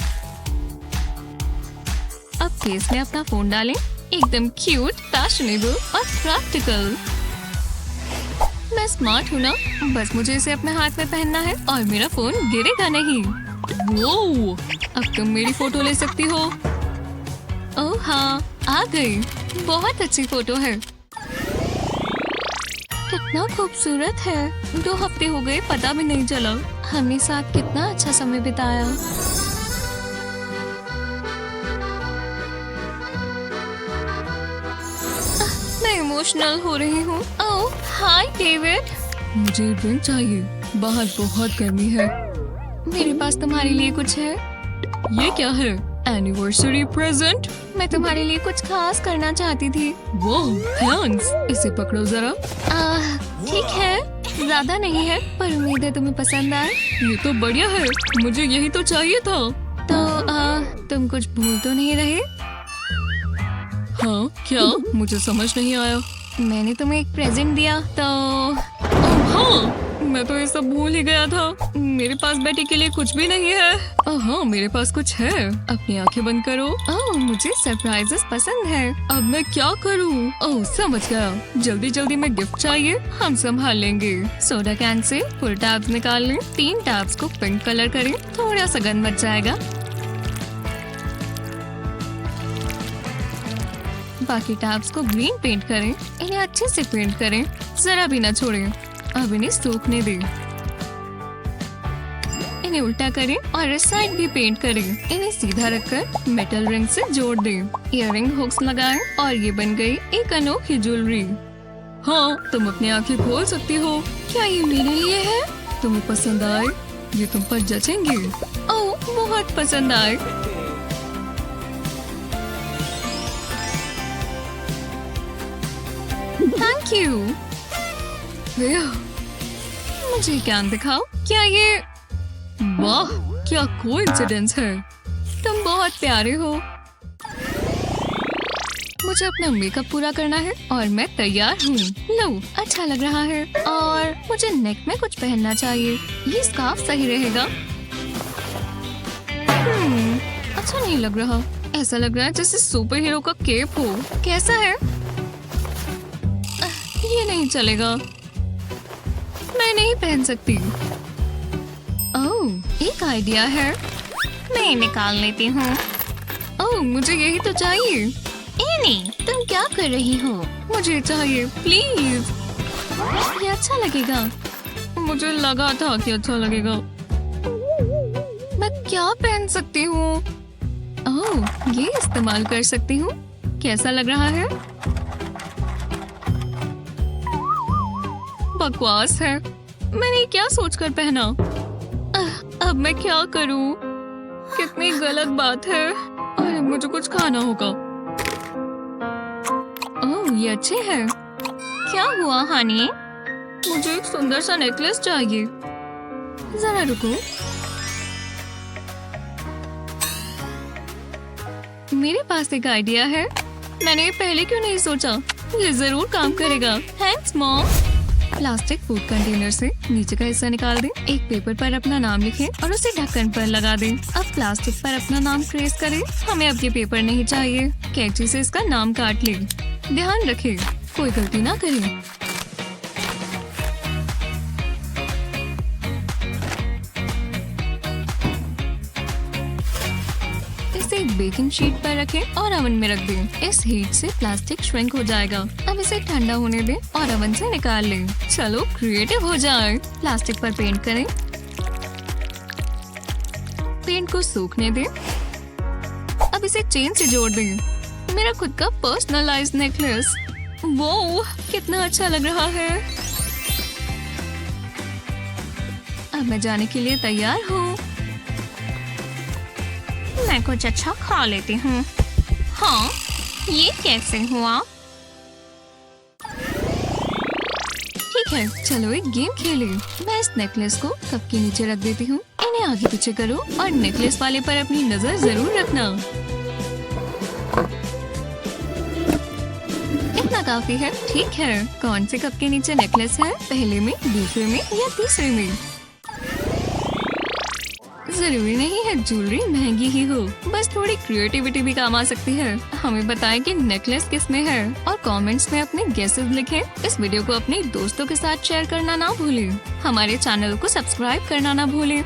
अब केस में अपना फोन डालें। एकदम क्यूट, फैशनेबल और प्रैक्टिकल। मैं स्मार्ट हूँ ना, बस मुझे इसे अपने हाथ में पहनना है और मेरा फोन गिरेगा नहीं। वो, अब तुम मेरी फोटो ले सकती हो। ओह हाँ, आ गई। बहुत अच्छी फोटो है। कितना खूबसूरत है। 2 हफ्ते हो गए, पता भी नहीं चला। हमने साथ कितना अच्छा समय बिताया। मैं इमोशनल हो रही हूँ। ओह हाय डेविड। मुझे ड्रिंक चाहिए। बाहर बहुत गर्मी है। मेरे पास तुम्हारे लिए कुछ है। ये क्या है? Anniversary present. मैं तुम्हारे लिए कुछ खास करना चाहती थी। वो थैंक्स। इसे पकड़ो जरा। ठीक है, ज्यादा नहीं है पर उम्मीद है तुम्हें पसंद आए। ये तो बढ़िया है, मुझे यही तो चाहिए था। तो तुम कुछ भूल तो नहीं रहे? हाँ क्या? मुझे समझ नहीं आया। मैंने तुम्हें एक प्रेजेंट दिया तो। हाँ, मैं तो ये सब भूल ही गया था। मेरे पास बैठे के लिए कुछ भी नहीं है। हाँ मेरे पास कुछ है। अपनी आंखें बंद करो। ओह मुझे सरप्राइजेस पसंद है। अब मैं क्या करूँ? ओह समझ गया। जल्दी जल्दी में गिफ्ट चाहिए। हम संभाल लेंगे। Soda can say full tabs निकाल लें। 3 टैब्स को पिंक कलर करें। थोड़ा सा गंद मच जाएगा। बाकी टैब्स को ग्रीन पेंट करें। इन्हें अच्छे से पेंट करें, जरा भी ना छोड़ें। अब इन्हें सूखने दें। इन्हें उल्टा करें और इस साइड भी पेंट करें। इन्हें सीधा रखकर मेटल रिंग से जोड़ दें। इयररिंग हुक्स लगाएं और ये बन गई एक अनोखी ज्वेलरी। हाँ तुम अपनी आंखें खोल सकती हो। क्या ये मेरे लिए है? तुम्हें पसंद आए? ये तुम पर जचेंगे। ओह बहुत पसंद आए। Thank you. मुझे ज्ञान दिखाओ। क्या ये? वाह क्या कोइंसिडेंस है। तुम बहुत प्यारे हो। मुझे अपना मेकअप पूरा करना है और मैं तैयार हूँ। लो अच्छा लग रहा है और मुझे नेक में कुछ पहनना चाहिए। ये स्कार्फ सही रहेगा। अच्छा नहीं लग रहा। ऐसा लग रहा है जैसे सुपर हीरो का केप हो। कैसा है? ये नहीं चलेगा। मैं नहीं पहन सकती। ओह एक आइडिया है। मैं निकाल लेती हूँ। ओह मुझे यही तो चाहिए। एनी तुम क्या कर रही हो? मुझे चाहिए प्लीज। ये अच्छा लगेगा। मुझे लगा था कि अच्छा लगेगा। मैं क्या पहन सकती हूँ? ओह ये इस्तेमाल कर सकती हूँ। कैसा लग रहा है? बकवास है। मैंने क्या सोचकर पहना? अब मैं क्या करूं? कितनी गलत बात है। अरे मुझे कुछ खाना होगा। ओह ये अच्छे हैं। क्या हुआ हानी? मुझे एक सुंदर सा नेकलेस चाहिए। जरा रुको। मेरे पास एक आइडिया है। मैंने पहले क्यों नहीं सोचा? ये जरूर काम करेगा। Thanks mom. Plastic food container से नीचे का हिस्सा निकाल दें। एक पेपर पर अपना नाम लिखें और उसे ढक्कन पर लगा दें। अब प्लास्टिक पर अपना नाम ट्रेस करें। हमें अब ये पेपर नहीं चाहिए। कैंची से इसका नाम काट लें। ध्यान रखें कोई गलती ना करें। इसे बेकिंग शीट पर रखें और ओवन में रख दें। इस हीट से प्लास्टिक श्रिंक हो जाएगा। अब इसे ठंडा होने दें और ओवन से निकाल लें। चलो क्रिएटिव हो जाए। प्लास्टिक पर पेंट करें। पेंट को सूखने दें। अब इसे चेन से जोड़ दें। मेरा खुद का पर्सनलाइज्ड नेकलेस। वो कितना अच्छा लग रहा है। अब मैं जाने के लिए तैयार हूँ। मैं कुछ अच्छा खा लेती हूँ। हाँ, ये कैसे हुआ? ठीक है, चलो एक गेम खेलें। मैं इस नेकलेस को कप के नीचे रख देती हूँ। इन्हें आगे पीछे करो और नेकलेस वाले पर अपनी नजर जरूर रखना। इतना काफी है। ठीक है, कौन से कप के नीचे नेकलेस है? पहले में, दूसरे में या तीसरे में? जरूरी नहीं है ज्वेलरी महंगी ही हो, बस थोड़ी क्रिएटिविटी भी काम आ सकती है। हमें बताएं कि नेकलेस किस में है और कमेंट्स में अपने गेसेस लिखें। इस वीडियो को अपने दोस्तों के साथ शेयर करना ना भूलें। हमारे चैनल को सब्सक्राइब करना ना भूलें।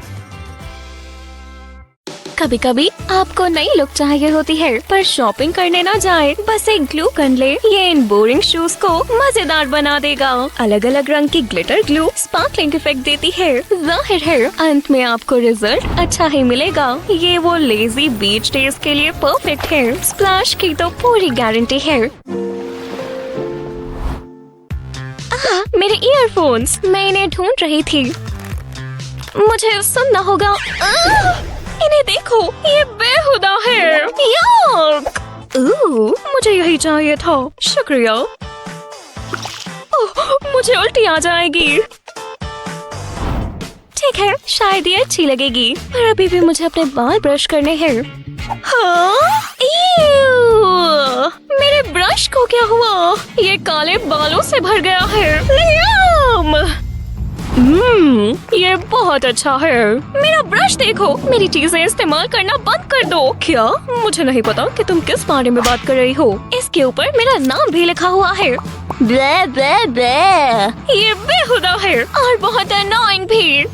कभी कभी आपको नई लुक चाहिए होती है, पर शॉपिंग करने ना जाए, बस एक ग्लू गन ले। ये इन बोरिंग शूज को मजेदार बना देगा। अलग अलग रंग की ग्लिटर ग्लू स्पार्कलिंग इफेक्ट देती है। जाहिर है अंत में आपको रिजल्ट अच्छा ही मिलेगा। ये वो लेजी बीच डेज के लिए परफेक्ट है। स्प्लैश की तो पूरी गारंटी है। मेरे ईयरफोन्स, मैं इन्हें ढूंढ रही थी। मुझे सुनना होगा। इन्हें देखो, ये बेहुदा है। याक! मुझे यही चाहिए था। शुक्रिया। मुझे उल्टी आ जाएगी। ठीक है, शायद ये अच्छी लगेगी, पर अभी भी मुझे अपने बाल ब्रश करने हैं। हाँ? मेरे ब्रश को क्या हुआ? ये काले बालों से भर गया है। लियाम! ये बहुत अच्छा है। मेरा ब्रश देखो। मेरी चीजें इस्तेमाल करना बंद कर दो। क्या? मुझे नहीं पता कि तुम किस बारे में बात कर रही हो। इसके ऊपर मेरा नाम भी लिखा हुआ है। ब्ले ब्ले ब्ले। ये बेहुदा है और बहुत अनोइंग भी।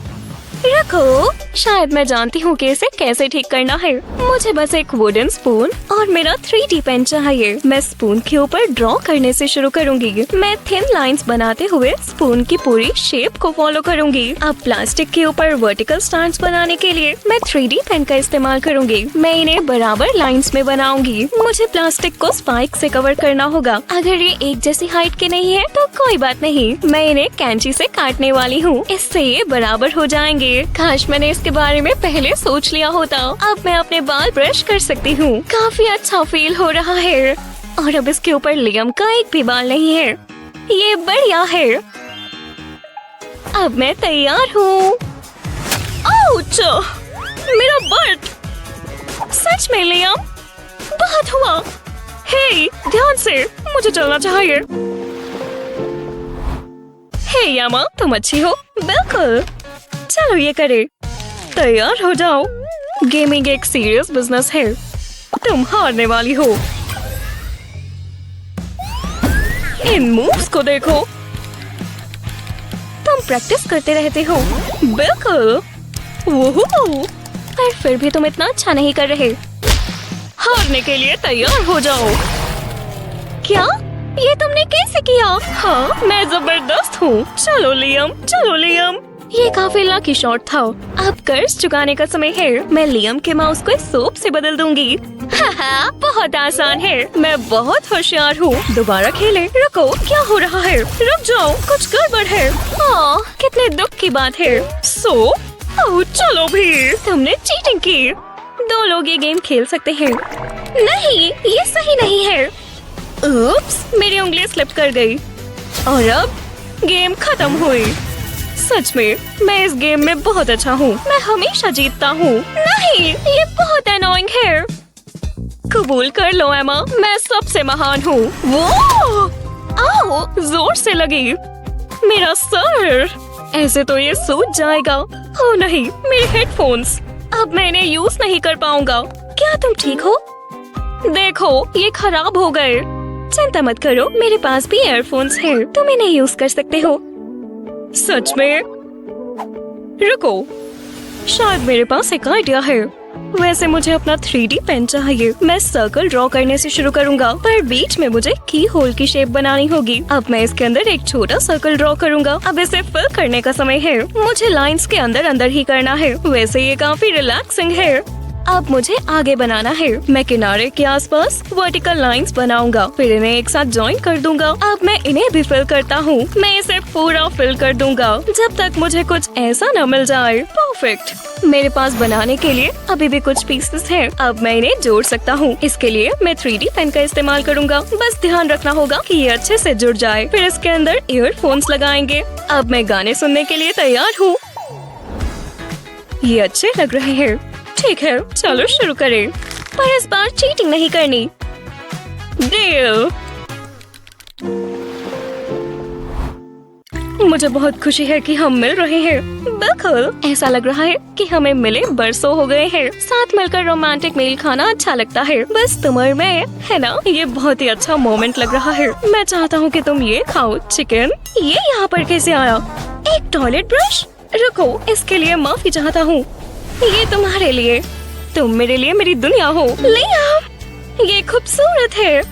रखो, शायद मैं जानती हूँ कि इसे कैसे ठीक करना है। मुझे बस एक वुडन स्पून और मेरा 3D पेन चाहिए। मैं स्पून के ऊपर ड्रॉ करने से शुरू करूँगी। मैं थिन लाइंस बनाते हुए स्पून की पूरी शेप को फॉलो करूँगी। अब प्लास्टिक के ऊपर वर्टिकल स्टैंड्स बनाने के लिए मैं 3D पेन का इस्तेमाल करूँगी। मैं इन्हें बराबर लाइन्स में बनाऊंगी। मुझे प्लास्टिक को स्पाइक से कवर करना होगा। अगर ये एक जैसी हाइट के नहीं है तो कोई बात नहीं, मैं इन्हें कैंची से काटने वाली हूँ। इससे ये बराबर हो जाएंगे। काश मैंने इसके बारे में पहले सोच लिया होता। अब मैं अपने बाल ब्रश कर सकती हूँ। काफी अच्छा फील हो रहा है। और अब इसके ऊपर लियम का एक भी बाल नहीं है। ये बढ़िया है। अब मैं तैयार हूँ। आउच! मेरा बर्ट! सच में लियम, बहुत हुआ। हे, ध्यान से, मुझे चलना चाहिए। हे यामा, तुम अच्छी हो। बिल्कुल, चलो ये करे। तैयार हो जाओ। गेमिंग एक सीरियस बिजनेस है। तुम हारने वाली हो। इन मूव्स को देखो। तुम प्रैक्टिस करते रहते हो। बिल्कुल। वोहो! पर फिर भी तुम इतना अच्छा नहीं कर रहे। हारने के लिए तैयार हो जाओ। क्या? ये तुमने कैसे किया? हाँ, मैं जबरदस्त हूँ। चलो लियम, चलो लियम। ये काफी लकी शॉट था। अब कर्ज चुकाने का समय है। मैं लियम के माउस को सोप से बदल दूंगी। बहुत आसान है। मैं बहुत होशियार हूँ। दोबारा खेलें। रुको, क्या हो रहा है? रुक जाओ, कुछ गड़बड़ है। कितने दुख की बात है। चलो भी, तुमने चीटिंग की। दो लोग ये गेम खेल सकते हैं। नहीं, ये सही नहीं है। उप्स, मेरी उंगली स्लिप कर गई और अब गेम खत्म हुई। सच में मैं इस गेम में बहुत अच्छा हूँ। मैं हमेशा जीतता हूँ। नहीं, ये बहुत अनोइंग है। कबूल कर लो एमा, मैं सबसे महान हूँ। वो! आओ, जोर से लगी। मेरा सर! ऐसे तो ये सूज जाएगा। ओह नहीं, मेरे हेडफोन्स! अब मैं इन्हें यूज नहीं कर पाऊंगा। क्या तुम ठीक हो? देखो, ये खराब हो गए। चिंता मत करो, मेरे पास भी ईयरफोन्स हैं। तुम इन्हें यूज कर सकते हो। सच में? रुको, शायद मेरे पास एक आइडिया है। वैसे मुझे अपना 3D पेन चाहिए। मैं सर्कल ड्रॉ करने से शुरू करूँगा, पर बीच में मुझे की होल की शेप बनानी होगी। अब मैं इसके अंदर एक छोटा सर्कल ड्रॉ करूँगा। अब इसे फिल करने का समय है। मुझे लाइंस के अंदर अंदर ही करना है। वैसे ये काफी रिलैक्सिंग है। अब मुझे आगे बनाना है। मैं किनारे के आसपास वर्टिकल लाइंस बनाऊंगा, फिर इन्हें एक साथ जॉइन कर दूंगा। अब मैं इन्हें भी फिल करता हूँ। मैं इसे पूरा फिल कर दूंगा जब तक मुझे कुछ ऐसा न मिल जाए। परफेक्ट। मेरे पास बनाने के लिए अभी भी कुछ पीसेस हैं। अब मैं इन्हें जोड़ सकता हूँ। इसके लिए मैं 3D पेन का इस्तेमाल करूँगा। बस ध्यान रखना होगा कि ये अच्छे से जुड़ जाए। फिर इसके अंदर ईयरफोन्स लगाएंगे। अब मैं गाने सुनने के लिए तैयार हूँ। ये अच्छे लग रहे हैं। ठीक है, चलो शुरू करें, पर इस बार चीटिंग नहीं करनी। डील। मुझे बहुत खुशी है कि हम मिल रहे हैं। बिल्कुल, ऐसा लग रहा है कि हमें मिले बरसों हो गए हैं। साथ मिलकर रोमांटिक मील खाना अच्छा लगता है। बस तुम और मैं, है ना? ये बहुत ही अच्छा मोमेंट लग रहा है। मैं चाहता हूँ कि तुम ये खाओ। चिकन ये यहाँ पर कैसे आया? एक टॉयलेट ब्रश? रुको, इसके लिए माफी चाहता हूँ। ये तुम्हारे लिए। तुम मेरे लिए मेरी दुनिया हो। लियाम, ये खूबसूरत है,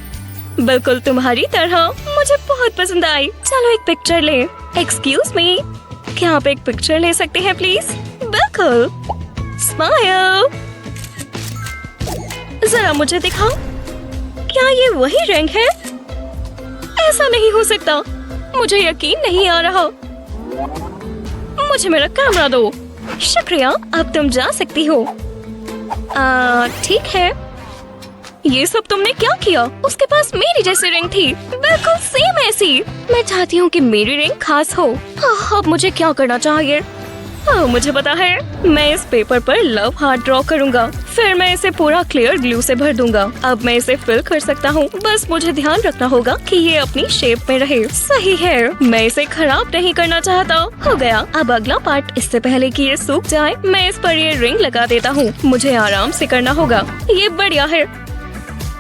बिल्कुल तुम्हारी तरह। मुझे बहुत पसंद आई। चलो एक पिक्चर ले। एक्सक्यूज मी, क्या आप एक पिक्चर ले सकते हैं प्लीज? बिल्कुल। स्माइल। जरा मुझे दिखाओ, क्या ये वही रंग है? ऐसा नहीं हो सकता, मुझे यकीन नहीं आ रहा। मुझे मेरा कैमरा दो। शुक्रिया, अब तुम जा सकती हो। ठीक है। ये सब तुमने क्या किया? उसके पास मेरी जैसी रिंग थी, बिल्कुल सेम ऐसी। मैं चाहती हूँ कि मेरी रिंग खास हो। अब मुझे क्या करना चाहिए? मुझे पता है। मैं इस पेपर पर लव हार्ट ड्रॉ करूँगा। फिर मैं इसे पूरा क्लियर ग्लू से भर दूंगा। अब मैं इसे फिल कर सकता हूँ। बस मुझे ध्यान रखना होगा कि ये अपनी शेप में रहे। सही है, मैं इसे खराब नहीं करना चाहता। हो गया। अब अगला पार्ट। इससे पहले कि ये सूख जाए, मैं इस पर ये रिंग लगा देता हूँ। मुझे आराम से करना होगा। ये बढ़िया है।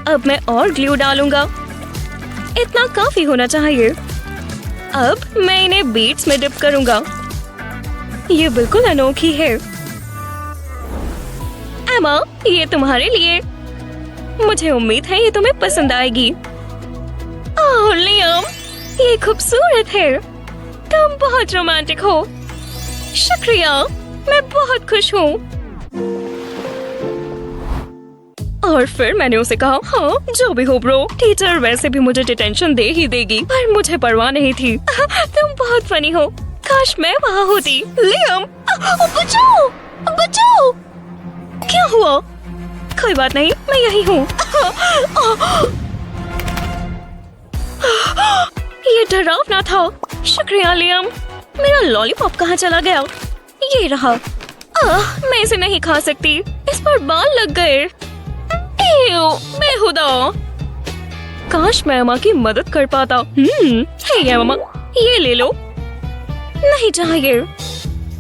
अब मैं और ग्लू डालूंगा। इतना काफी होना चाहिए। अब मैं इन्हें बीट्स में डिप करूंगा। ये बिल्कुल अनोखी है। एमा, ये तुम्हारे लिए। मुझे उम्मीद है ये तुम्हें पसंद आएगी। ओह लियाम, ये खूबसूरत है। तुम बहुत रोमांटिक हो। शुक्रिया, मैं बहुत खुश हूँ। और फिर मैंने उसे कहा, हाँ जो भी हो ब्रो, टीचर वैसे भी मुझे डिटेंशन दे ही देगी, पर मुझे परवाह नहीं थी। तुम बहुत फनी हो। काश मैं वहाँ होती। लियाम, बचाओ, बचाओ। क्या हुआ? कोई बात नहीं, मैं यही हूँ। ये डरावना था। शुक्रिया लियाम। मेरा लॉलीपॉप कहाँ चला गया? ये रहा। मैं इसे नहीं खा सकती, इस पर बाल लग गए। बेहुदा। काश मैं अम्मा की मदद कर पाता। हे अम्मा, ये ले लो। नहीं चाहिए।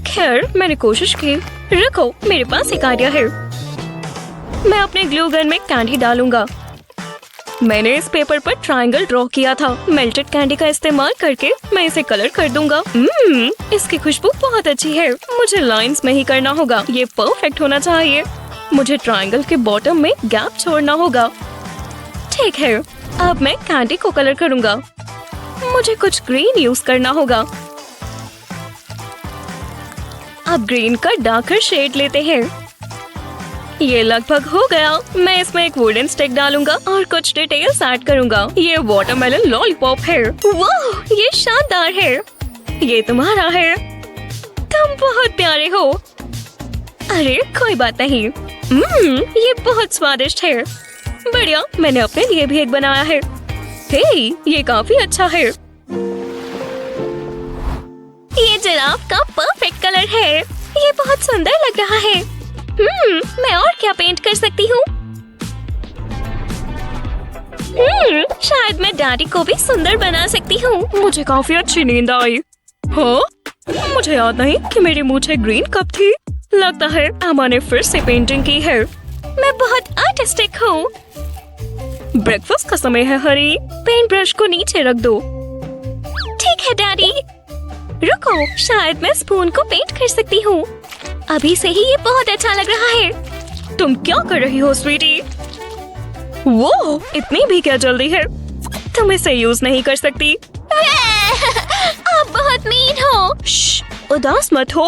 खैर, मैंने कोशिश की। रखो, मेरे पास एक आइडिया है। मैं अपने ग्लू गन में कैंडी डालूंगा। मैंने इस पेपर पर ट्रायंगल ड्रॉ किया था। मेल्टेड कैंडी का इस्तेमाल करके मैं इसे कलर कर दूंगा। इसकी खुशबू बहुत अच्छी है। मुझे लाइंस में ही करना होगा। ये परफेक्ट होना चाहिए। मुझे ट्रायंगल के बॉटम में गैप छोड़ना होगा। ठीक है, अब मैं कैंडी को कलर करूंगा। मुझे कुछ ग्रीन यूज करना होगा। अब ग्रीन का डार्कर शेड लेते हैं। ये लगभग हो गया। मैं इसमें एक वुडन स्टिक डालूंगा और कुछ डिटेल्स ऐड करूंगा। ये वाटरमेलन लॉलीपॉप है। वाह, ये शानदार है। ये तुम्हारा है। तुम बहुत प्यारे हो। अरे कोई बात नहीं। ये बहुत स्वादिष्ट है। बढ़िया, मैंने अपने लिए भी एक बनाया है। हे, ये काफी अच्छा है। ये जिराफ का परफेक्ट कलर है। ये बहुत सुंदर लग रहा है। मैं और क्या पेंट कर सकती हूँ? शायद मैं डैडी को भी सुंदर बना सकती हूँ। मुझे काफी अच्छी नींद आई। हाँ? मुझे याद नहीं कि मेरी मूछें ग्रीन कब थी। लगता है अम्मा ने फिर से पेंटिंग की है। मैं बहुत आर्टिस्टिक हूँ। ब्रेकफास्ट का समय है हरी। पेंट ब्रश को नीचे रख दो। ठीक है डैडी। रुको, शायद मैं स्पून को पेंट कर सकती हूँ। अभी से ही ये बहुत अच्छा लग रहा है। तुम क्या कर रही हो स्वीटी? वो इतनी भी क्या जल्दी है? तुम इसे यूज नहीं कर सकती। आप बहुत मीन हो। श्श, उदास मत हो।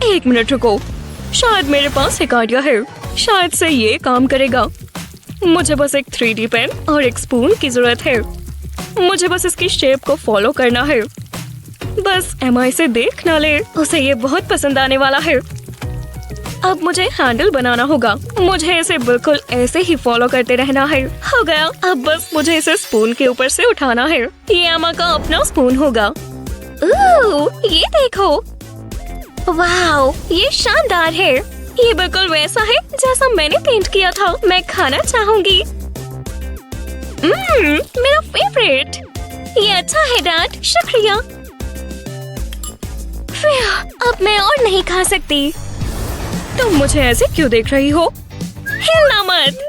1 मिनट रुको, शायद मेरे पास एक आइडिया है। शायद से ये काम करेगा। मुझे बस एक 3D पेन और एक स्पून की जरूरत है। मुझे बस इसकी शेप को फॉलो करना है। बस एमा इसे देख ना ले, उसे ये बहुत पसंद आने वाला है। अब मुझे हैंडल बनाना होगा। मुझे इसे बिल्कुल ऐसे ही फॉलो करते रहना है। हो गया। अब बस मुझे इसे स्पून के ऊपर से उठाना है। ये एमा का अपना स्पून होगा। ये देखो, वाओ, ये शानदार है। ये बिल्कुल वैसा है जैसा मैंने पेंट किया था। मैं खाना चाहूंगी। मेरा फेवरेट। ये अच्छा है डैड, शुक्रिया। अब मैं और नहीं खा सकती। तुम मुझे ऐसे क्यों देख रही हो? हिलना मत।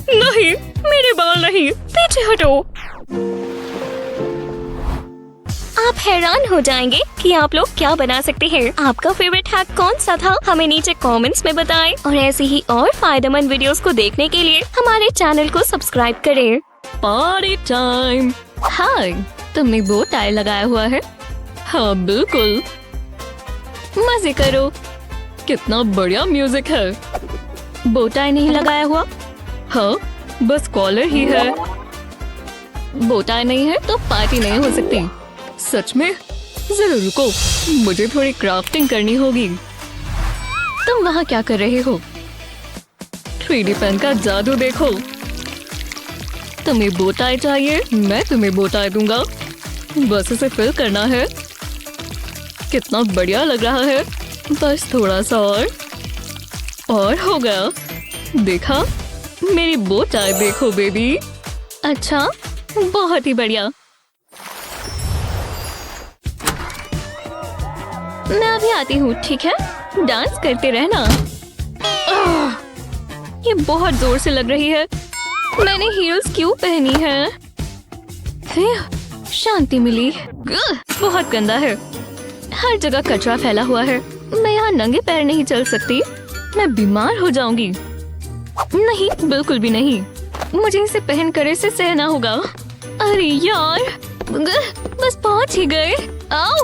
नहीं, मेरे बाल नहीं, पीछे हटो। आप हैरान हो जाएंगे कि आप लोग क्या बना सकते हैं। आपका फेवरेट हैक कौन सा था? हमें नीचे कमेंट्स में बताएं और ऐसी ही और फायदेमंद वीडियोस को देखने के लिए हमारे चैनल को सब्सक्राइब करें। Party time. हाय, तुमने बो टाई लगाया हुआ है? हाँ बिल्कुल। मजे करो। कितना बढ़िया म्यूजिक है। बो टाई नहीं लगाया हुआ? हाँ, बस कॉलर ही है। बो टाई नहीं है तो पार्टी नहीं हो सकती। सच में? जरूर रुको, मुझे थोड़ी क्राफ्टिंग करनी होगी। तुम वहाँ क्या कर रहे हो? 3D पेन का जादू देखो। तुम्हें बो टाई चाहिए? मैं तुम्हें बो टाई दूंगा। बस इसे फिल करना है। कितना बढ़िया लग रहा है। बस थोड़ा सा और हो गया। देखा, मेरी बो टाई देखो बेबी। अच्छा, बहुत ही बढ़िया। मैं अभी आती हूँ, ठीक है? डांस करते रहना। ये बहुत जोर से लग रही है। मैंने हील्स क्यों पहनी है? शांति मिली। बहुत गंदा है। हर जगह कचरा फैला हुआ है। मैं यहाँ नंगे पैर नहीं चल सकती। मैं बीमार हो जाऊंगी। नहीं, बिल्कुल भी नहीं। मुझे इसे पहन कर इसे सहना होगा। अरे यार, बस पहुंच ही गए। आओ,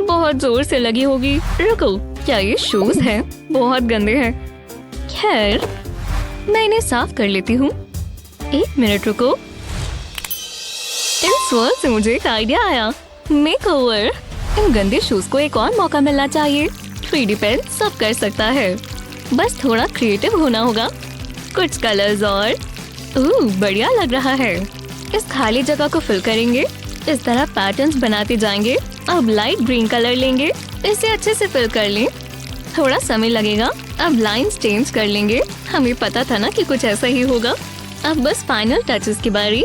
बहुत जोर से लगी होगी। रुको, क्या ये शूज हैं? बहुत गंदे हैं। खैर, मैं इन्हें साफ कर लेती हूँ। 1 मिनट रुको। इस वर्ड से मुझे एक आइडिया आया। मेकओवर। इन गंदे शूज को एक और मौका मिलना चाहिए। 3D पेन सब कर सकता है। बस थोड़ा क्रिएटिव होना होगा। कुछ कलर्स और बढ़िया लग रहा है। इस खाली जगह को फिल करेंगे। इस तरह पैटर्न्स बनाते जाएंगे। अब लाइट ग्रीन कलर लेंगे। इसे अच्छे से फिल कर लें। थोड़ा समय लगेगा। अब लाइंस चेंज कर लेंगे। हमें पता था ना कि कुछ ऐसा ही होगा। अब बस फाइनल टचेस की बारी।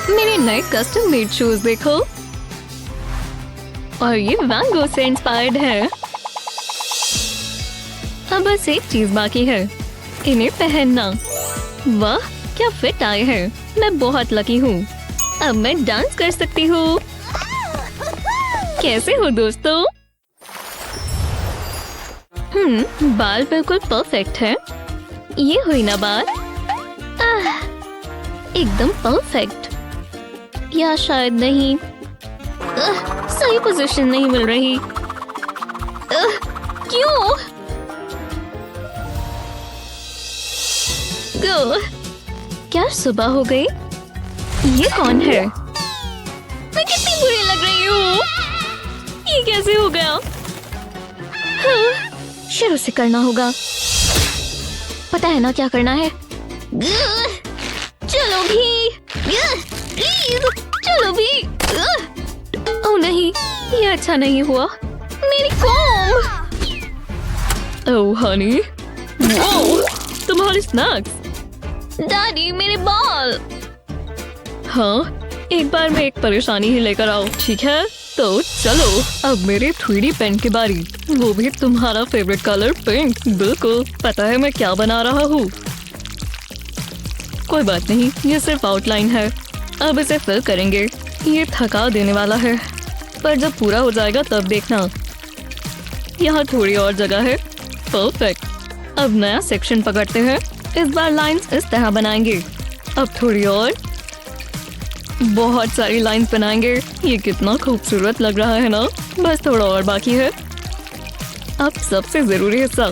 मेरे नए कस्टम मेड शूज देखो। और ये वैन गो से इंस्पायर्ड है। अब बस एक चीज बाकी है, इन्हें पहनना। वाह, क्या फिट आए हैं। मैं बहुत लकी हूँ। अब मैं डांस कर सकती हूँ। कैसे हो दोस्तों? बाल बिल्कुल परफेक्ट है। ये हुई ना बात? एकदम परफेक्ट। या शायद नहीं। सही पोजीशन नहीं मिल रही। क्यों? क्या सुबह हो गई? ये कौन है? मैं कितनी बुरी लग रही हूँ। ये कैसे हो गया? शुरू से करना होगा। पता है ना क्या करना है? चलो भी, प्लीज चलो भी। ओह नहीं, ये अच्छा नहीं हुआ। मेरी कॉम। ओह हनी, तुम्हारे स्नैक्स। डैडी, मेरे बाल। हाँ, एक बार में एक परेशानी ही लेकर आओ, ठीक है? तो चलो, अब मेरे 3D पेन की बारी। वो भी तुम्हारा फेवरेट कलर पिंक। बिल्कुल पता है मैं क्या बना रहा हूँ। कोई बात नहीं, ये सिर्फ आउटलाइन है। अब इसे फिल करेंगे। ये थका देने वाला है, पर जब पूरा हो जाएगा तब देखना। यहाँ थोड़ी और जगह है। परफेक्ट। अब नया सेक्शन पकड़ते हैं। इस बार लाइंस इस तरह बनाएंगे। अब थोड़ी और, बहुत सारी लाइंस बनाएंगे। ये कितना खूबसूरत लग रहा है ना। बस थोड़ा और बाकी है। अब सबसे जरूरी हिस्सा,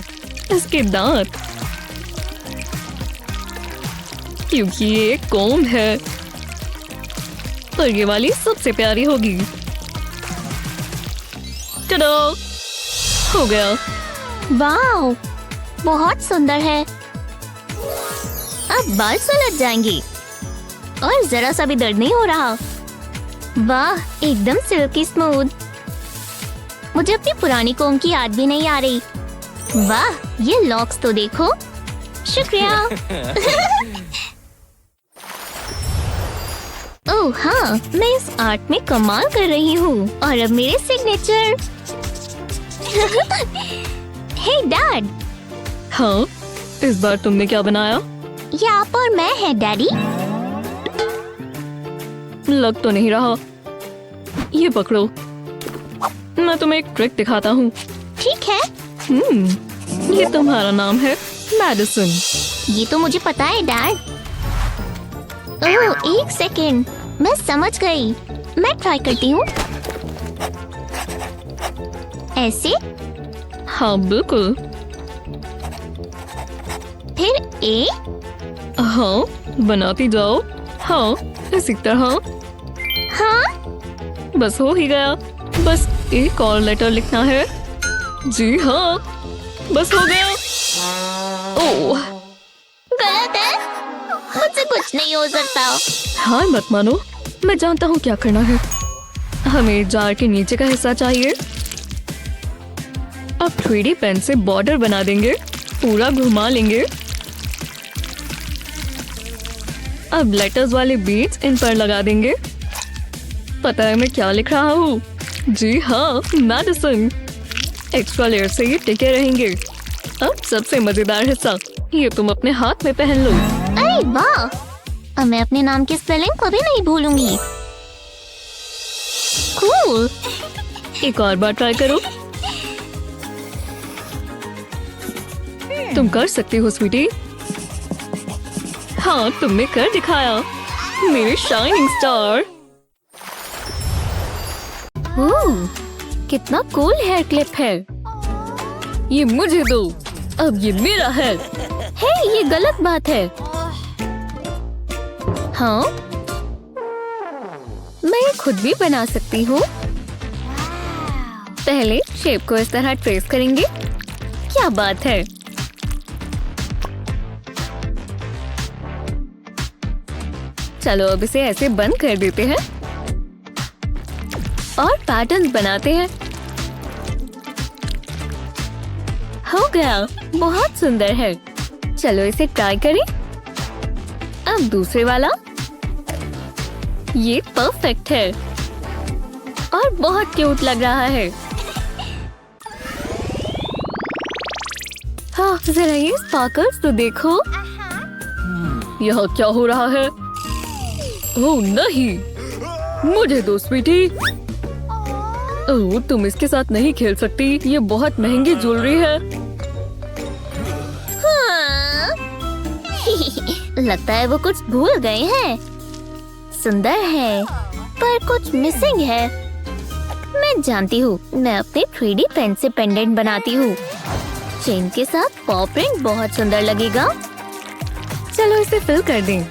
इसके दांत, क्योंकि ये एक कोम्ब है। पर ये वाली सबसे प्यारी होगी। टडा! हो गया। वाह, बहुत सुंदर है। अब बाल सुलझ जाएंगे और जरा सा भी दर्द नहीं हो रहा। वाह, एकदम सिल्की स्मूथ। मुझे अपनी पुरानी कोम की याद भी नहीं आ रही। वाह, ये लॉक्स तो देखो। शुक्रिया। ओह हाँ, मैं इस आर्ट में कमाल कर रही हूँ। और अब मेरे सिग्नेचर। हे डैड, हाँ, इस बार तुमने क्या बनाया? ये आप और मैं है डैडी। लग तो नहीं रहा। ये पकड़ो, मैं तुम्हें एक ट्रिक दिखाता हूँ। ठीक है। ये तुम्हारा नाम है मैडिसन। ये तो मुझे पता है डैड। ओह, एक सेकेंड, मैं समझ गई। मैं ट्राई करती हूँ। ऐसे, हाँ बिल्कुल। फिर ए। हाँ, बनाती जाओ। हाँ, इसी तरह। हाँ, बस हो ही गया। बस एक और लेटर लिखना है। जी हाँ, बस हो गया। ओह, गलत है। मुझसे कुछ नहीं हो सकता। हार मत मानो, मैं जानता हूँ क्या करना है। हमें जार के नीचे का हिस्सा चाहिए। अब 3D पेन से बॉर्डर बना देंगे। पूरा घुमा लेंगे। अब लेटर्स वाले बीट्स इन पर लगा देंगे। पता है मैं क्या लिख रहा हूँ? जी हाँ, मैडिसन। एक्स्ट्रा लेयर से ये टिके रहेंगे। अब सबसे मजेदार हिस्सा, ये तुम अपने हाथ में पहन लो। अरे वाह, अब मैं अपने नाम की स्पेलिंग कभी नहीं भूलूंगी। कूल। एक और बार ट्राई करो। तुम कर सकती हो स्वीटी। हाँ, तुमने कर दिखाया, मेरे शाइनिंग स्टार। कितना कूल हेयर क्लिप है। ये मुझे दो, अब ये मेरा है। हे, ये गलत बात है। हाँ, मैं खुद भी बना सकती हूँ। पहले शेप को इस तरह ट्रेस करेंगे। क्या बात है। चलो अब इसे ऐसे बंद कर देते हैं और पैटर्न बनाते हैं। हो गया, बहुत सुंदर है। चलो इसे ट्राई करें। अब दूसरे वाला। ये परफेक्ट है और बहुत क्यूट लग रहा है। हाँ, जरा ये स्पार्कल्स तो देखो। यह क्या हो रहा है? ओह नहीं, मुझे दो स्वीटी। ओह, तुम इसके साथ नहीं खेल सकती। ये बहुत महंगी ज्वेलरी है। हाँ। लगता है वो कुछ भूल गए हैं। सुंदर है, पर कुछ मिसिंग है। मैं जानती हूँ, मैं अपने 3D पेन से पेंडेंट बनाती हूँ। चेन के साथ पॉ प्रिंट बहुत सुंदर लगेगा। चलो इसे फिल कर दें।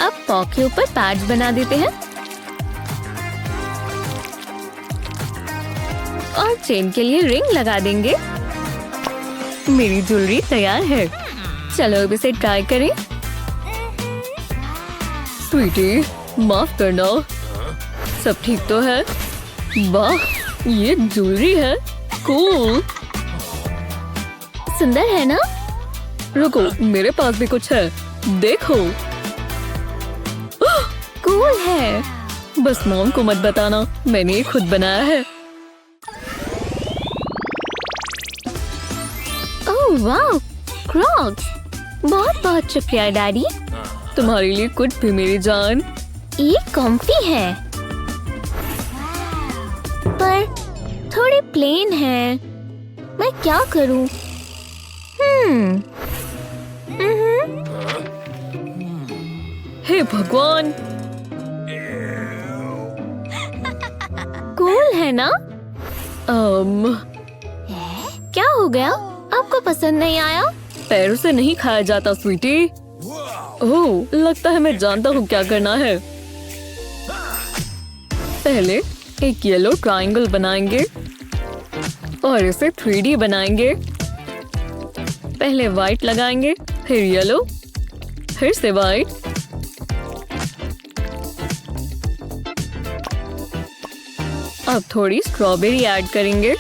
अब पॉ के ऊपर पैड्स बना देते हैं और चेन के लिए रिंग लगा देंगे। मेरी ज्वेलरी तैयार है। चलो अब इसे ट्राई करें। स्वीटी, माफ करना, सब ठीक तो है? वाह, ये ज्वेलरी है। कूल। सुंदर है ना? रुको, मेरे पास भी कुछ है, देखो। कूल है। बस मॉम को मत बताना, मैंने ये खुद बनाया है। ओह वाह, क्रॉक्स। बहुत बहुत शुक्रिया डैडी। तुम्हारे लिए कुछ भी मेरी जान। ये कॉम्फी है, पर प्लेन है। मैं क्या करूं? हे भगवान, कूल है ना? अम क्या हो गया? आपको पसंद नहीं आया? पैरों से नहीं खाया जाता स्वीटी। ओह, लगता है मैं जानता हूँ क्या करना है। पहले एक येलो ट्रायंगल बनाएंगे और इसे 3D बनाएंगे। पहले व्हाइट लगाएंगे, फिर येलो, फिर से व्हाइट। अब थोड़ी स्ट्रॉबेरी ऐड करेंगे।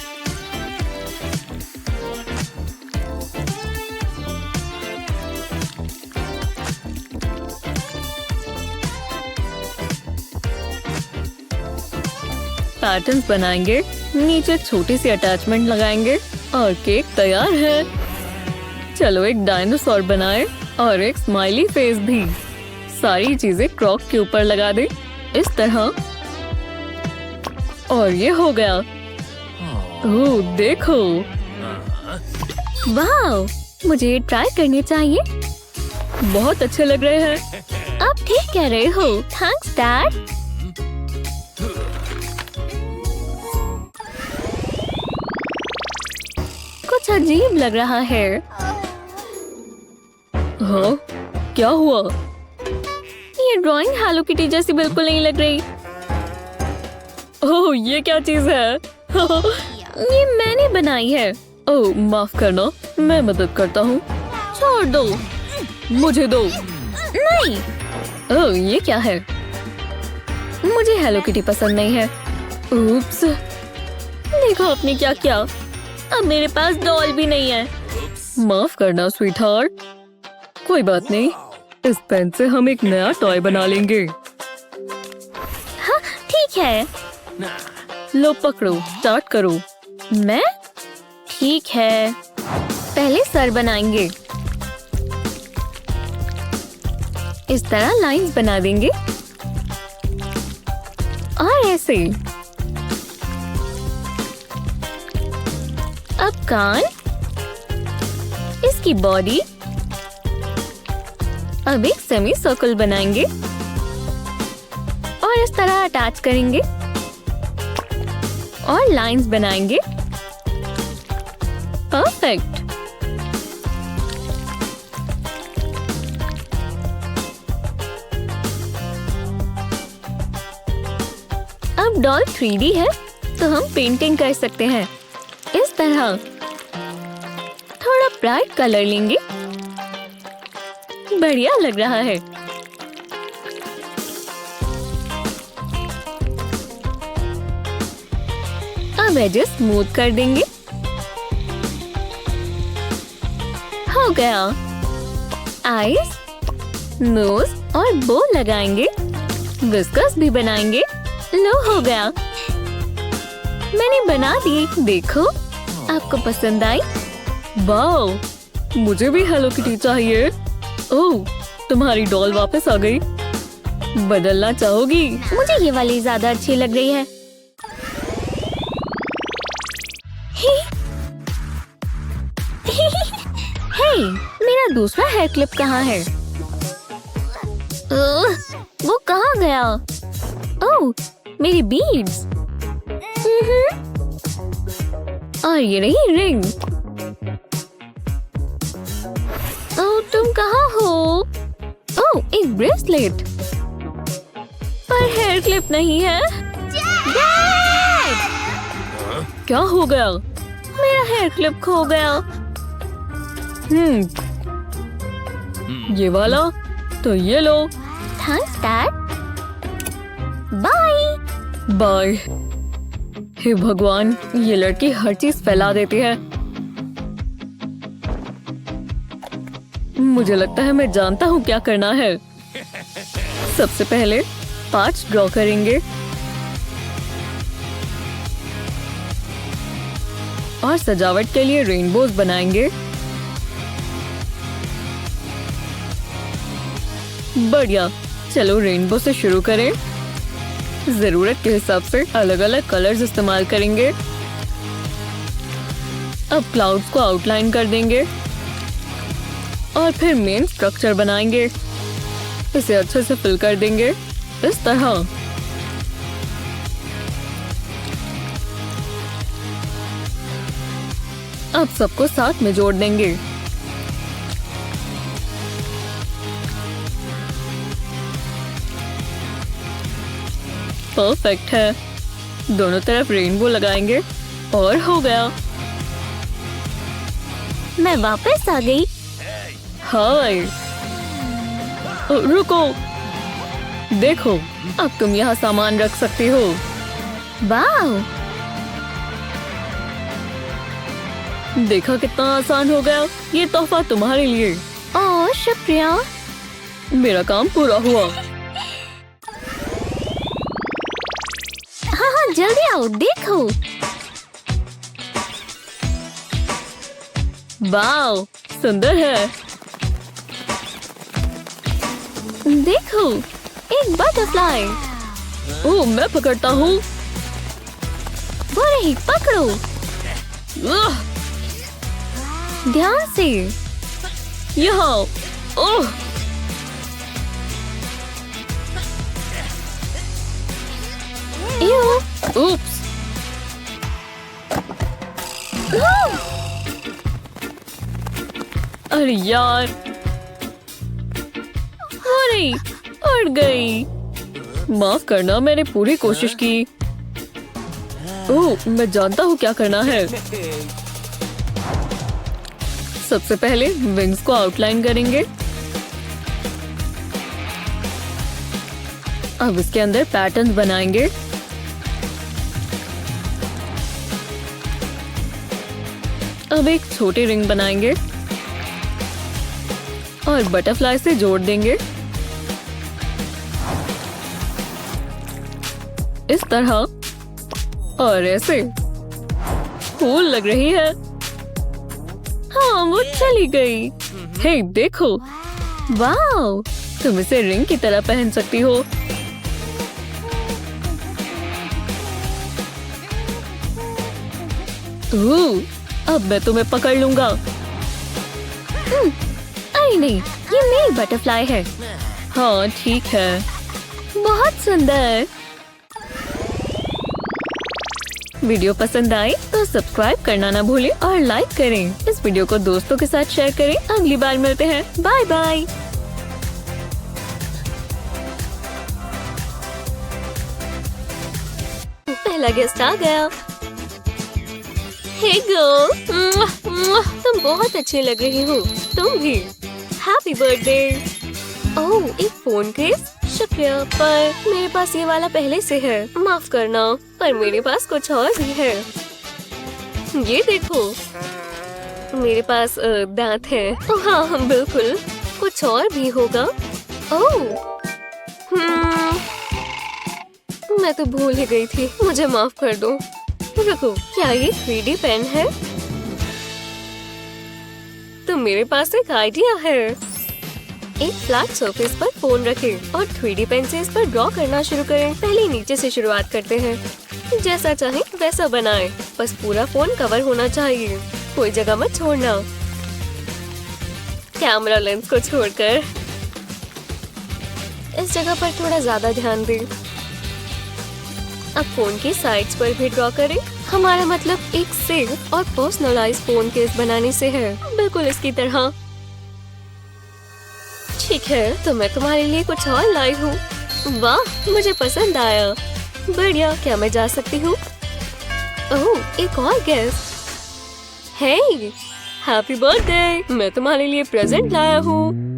पैटर्न्स बनाएंगे, नीचे छोटी सी अटैचमेंट लगाएंगे और केक तैयार है। चलो एक डायनासोर बनाए और एक स्माइली फेस भी। सारी चीजें क्रॉक के ऊपर लगा दे इस तरह, और ये हो गया। ओह देखो, वाह, मुझे ट्राई करनी चाहिए। बहुत अच्छे लग रहे हैं। आप ठीक कह रहे हो। Thanks dad. कुछ अजीब लग रहा है। हाँ, क्या हुआ? ये ड्राइंग हेलो किटी जैसी बिल्कुल नहीं लग रही। ओह, ये क्या चीज है? ये मैंने बनाई है। ओह माफ करना, मैं मदद करता हूँ। छोड़ दो। मुझे दो। नहीं, ओह ये क्या है? मुझे हेलो किटी पसंद नहीं है। उप्स। देखो आपने क्या किया। अब मेरे पास डॉल भी नहीं है। माफ करना स्वीटहार्ट। कोई बात नहीं, इस पेन से हम एक नया टॉय बना लेंगे। हाँ ठीक है। लो पकड़ो, स्टार्ट करो। मैं? ठीक है। पहले सर बनाएंगे। इस तरह लाइंस बना देंगे और ऐसे। अब कान, इसकी बॉडी। अब एक सेमी सर्कल बनाएंगे और इस तरह अटैच करेंगे और लाइंस बनाएंगे। परफेक्ट। अब डॉल 3D है तो हम पेंटिंग कर सकते हैं इस तरह। थोड़ा ब्राइट कलर लेंगे। बढ़िया लग रहा है। अब एजेस स्मूथ कर देंगे। हो गया। आईज, नोज और बो लगाएंगे। विस्कस भी बनाएंगे। लो हो गया। मैंने बना दी। देखो, आपको पसंद आई? वाओ, मुझे भी हेलो किटी चाहिए। ओह, तुम्हारी डॉल वापस आ गई। बदलना चाहोगी? मुझे ये वाली ज्यादा अच्छी लग रही है। हे, मेरा दूसरा हेयर क्लिप कहाँ है? वो कहाँ गया? ओह, मेरी बीड्स। और ये रही रिंग। ओह, तुम कहाँ हो? ओह, एक ब्रेसलेट। पर हेयर क्लिप नहीं है। डैड! क्या हो गया? मेरा हेयर क्लिप खो गया। ये वाला तो ये लो। Thanks dad. बाय। बाय। हे भगवान, ये लड़की हर चीज फैला देती है। मुझे लगता है मैं जानता हूँ क्या करना है। सबसे पहले 5 ड्रॉ करेंगे और सजावट के लिए रेनबोज बनाएंगे। बढ़िया, चलो रेनबो से शुरू करें। जरूरत के हिसाब से अलग अलग कलर्स इस्तेमाल करेंगे। अब क्लाउड्स को आउटलाइन कर देंगे और फिर मेन स्ट्रक्चर बनाएंगे। इसे अच्छे से फिल कर देंगे इस तरह। अब सबको साथ में जोड़ देंगे। परफेक्ट है। दोनों तरफ रेनबो लगाएंगे और हो गया। मैं वापस आ गई। हाय, रुको, देखो अब तुम यहाँ सामान रख सकती हो। वाह, देखा कितना आसान हो गया। ये तोहफा तुम्हारे लिए। ओह शुक्रिया। मेरा काम पूरा हुआ। हाँ हाँ, जल्दी आओ, देखो। वाव, सुंदर है। देखो, एक बटरफ्लाई। ओह, मैं पकड़ता हूँ। वो रही, पकड़ो। आह, ध्यान से। यहाँ। ओह, उप्स। अरे यार, अरे उड़ गई। माफ करना, मैंने पूरी कोशिश की। ओह, मैं जानता हूँ क्या करना है। सबसे पहले विंग्स को आउटलाइन करेंगे। अब इसके अंदर पैटर्न्स बनाएंगे। अब एक छोटी रिंग बनाएंगे और बटरफ्लाई से जोड़ देंगे इस तरह, और ऐसे। कूल लग रही है। हाँ, वो चली गई। हे देखो, वाव, तुम इसे रिंग की तरह पहन सकती हो। अब मैं तुम्हें पकड़ लूंगा। अरे नहीं, ये मेरी बटरफ्लाई है। हाँ ठीक है। बहुत सुंदर। वीडियो पसंद आए तो सब्सक्राइब करना ना भूलें और लाइक करें। इस वीडियो को दोस्तों के साथ शेयर करें। अगली बार मिलते हैं। Bye bye. पहला गेस्ट आ गया। हे गर्ल, तुम बहुत अच्छी लग रही हो। तुम भी। Happy birthday. ओह, एक फोन केस। शुक्रिया, पर मेरे पास ये वाला पहले से है। माफ करना, पर मेरे पास कुछ और भी है। ये देखो, मेरे पास दांत है। हाँ बिल्कुल, कुछ और भी होगा। ओह, मैं तो भूल ही गई थी। मुझे माफ कर दो। रुको, क्या ये 3D पेन है? तो मेरे पास एक आइडिया है। एक फ्लैट सरफेस पर फोन रखें और 3D पेन से इस पर ड्रॉ करना शुरू करें। पहले नीचे से शुरुआत करते हैं। जैसा चाहे वैसा बनाएं। बस पूरा फोन कवर होना चाहिए। कोई जगह मत छोड़ना। कैमरा लेंस को छोड़कर इस जगह पर थोड़ा ज्यादा ध्यान दें। अब फोन की साइड्स पर भी ड्रॉ करें। हमारा मतलब एक सेफ और पर्सनलाइज फोन केस बनाने से है, बिल्कुल इसकी तरह। ठीक है, तो मैं तुम्हारे लिए कुछ और लाई हूँ। वाह, मुझे पसंद आया। बढ़िया, क्या मैं जा सकती हूँ? ओह, एक और गेस्ट। हे, हैप्पी बर्थडे। मैं तुम्हारे लिए प्रेजेंट लाया हूँ।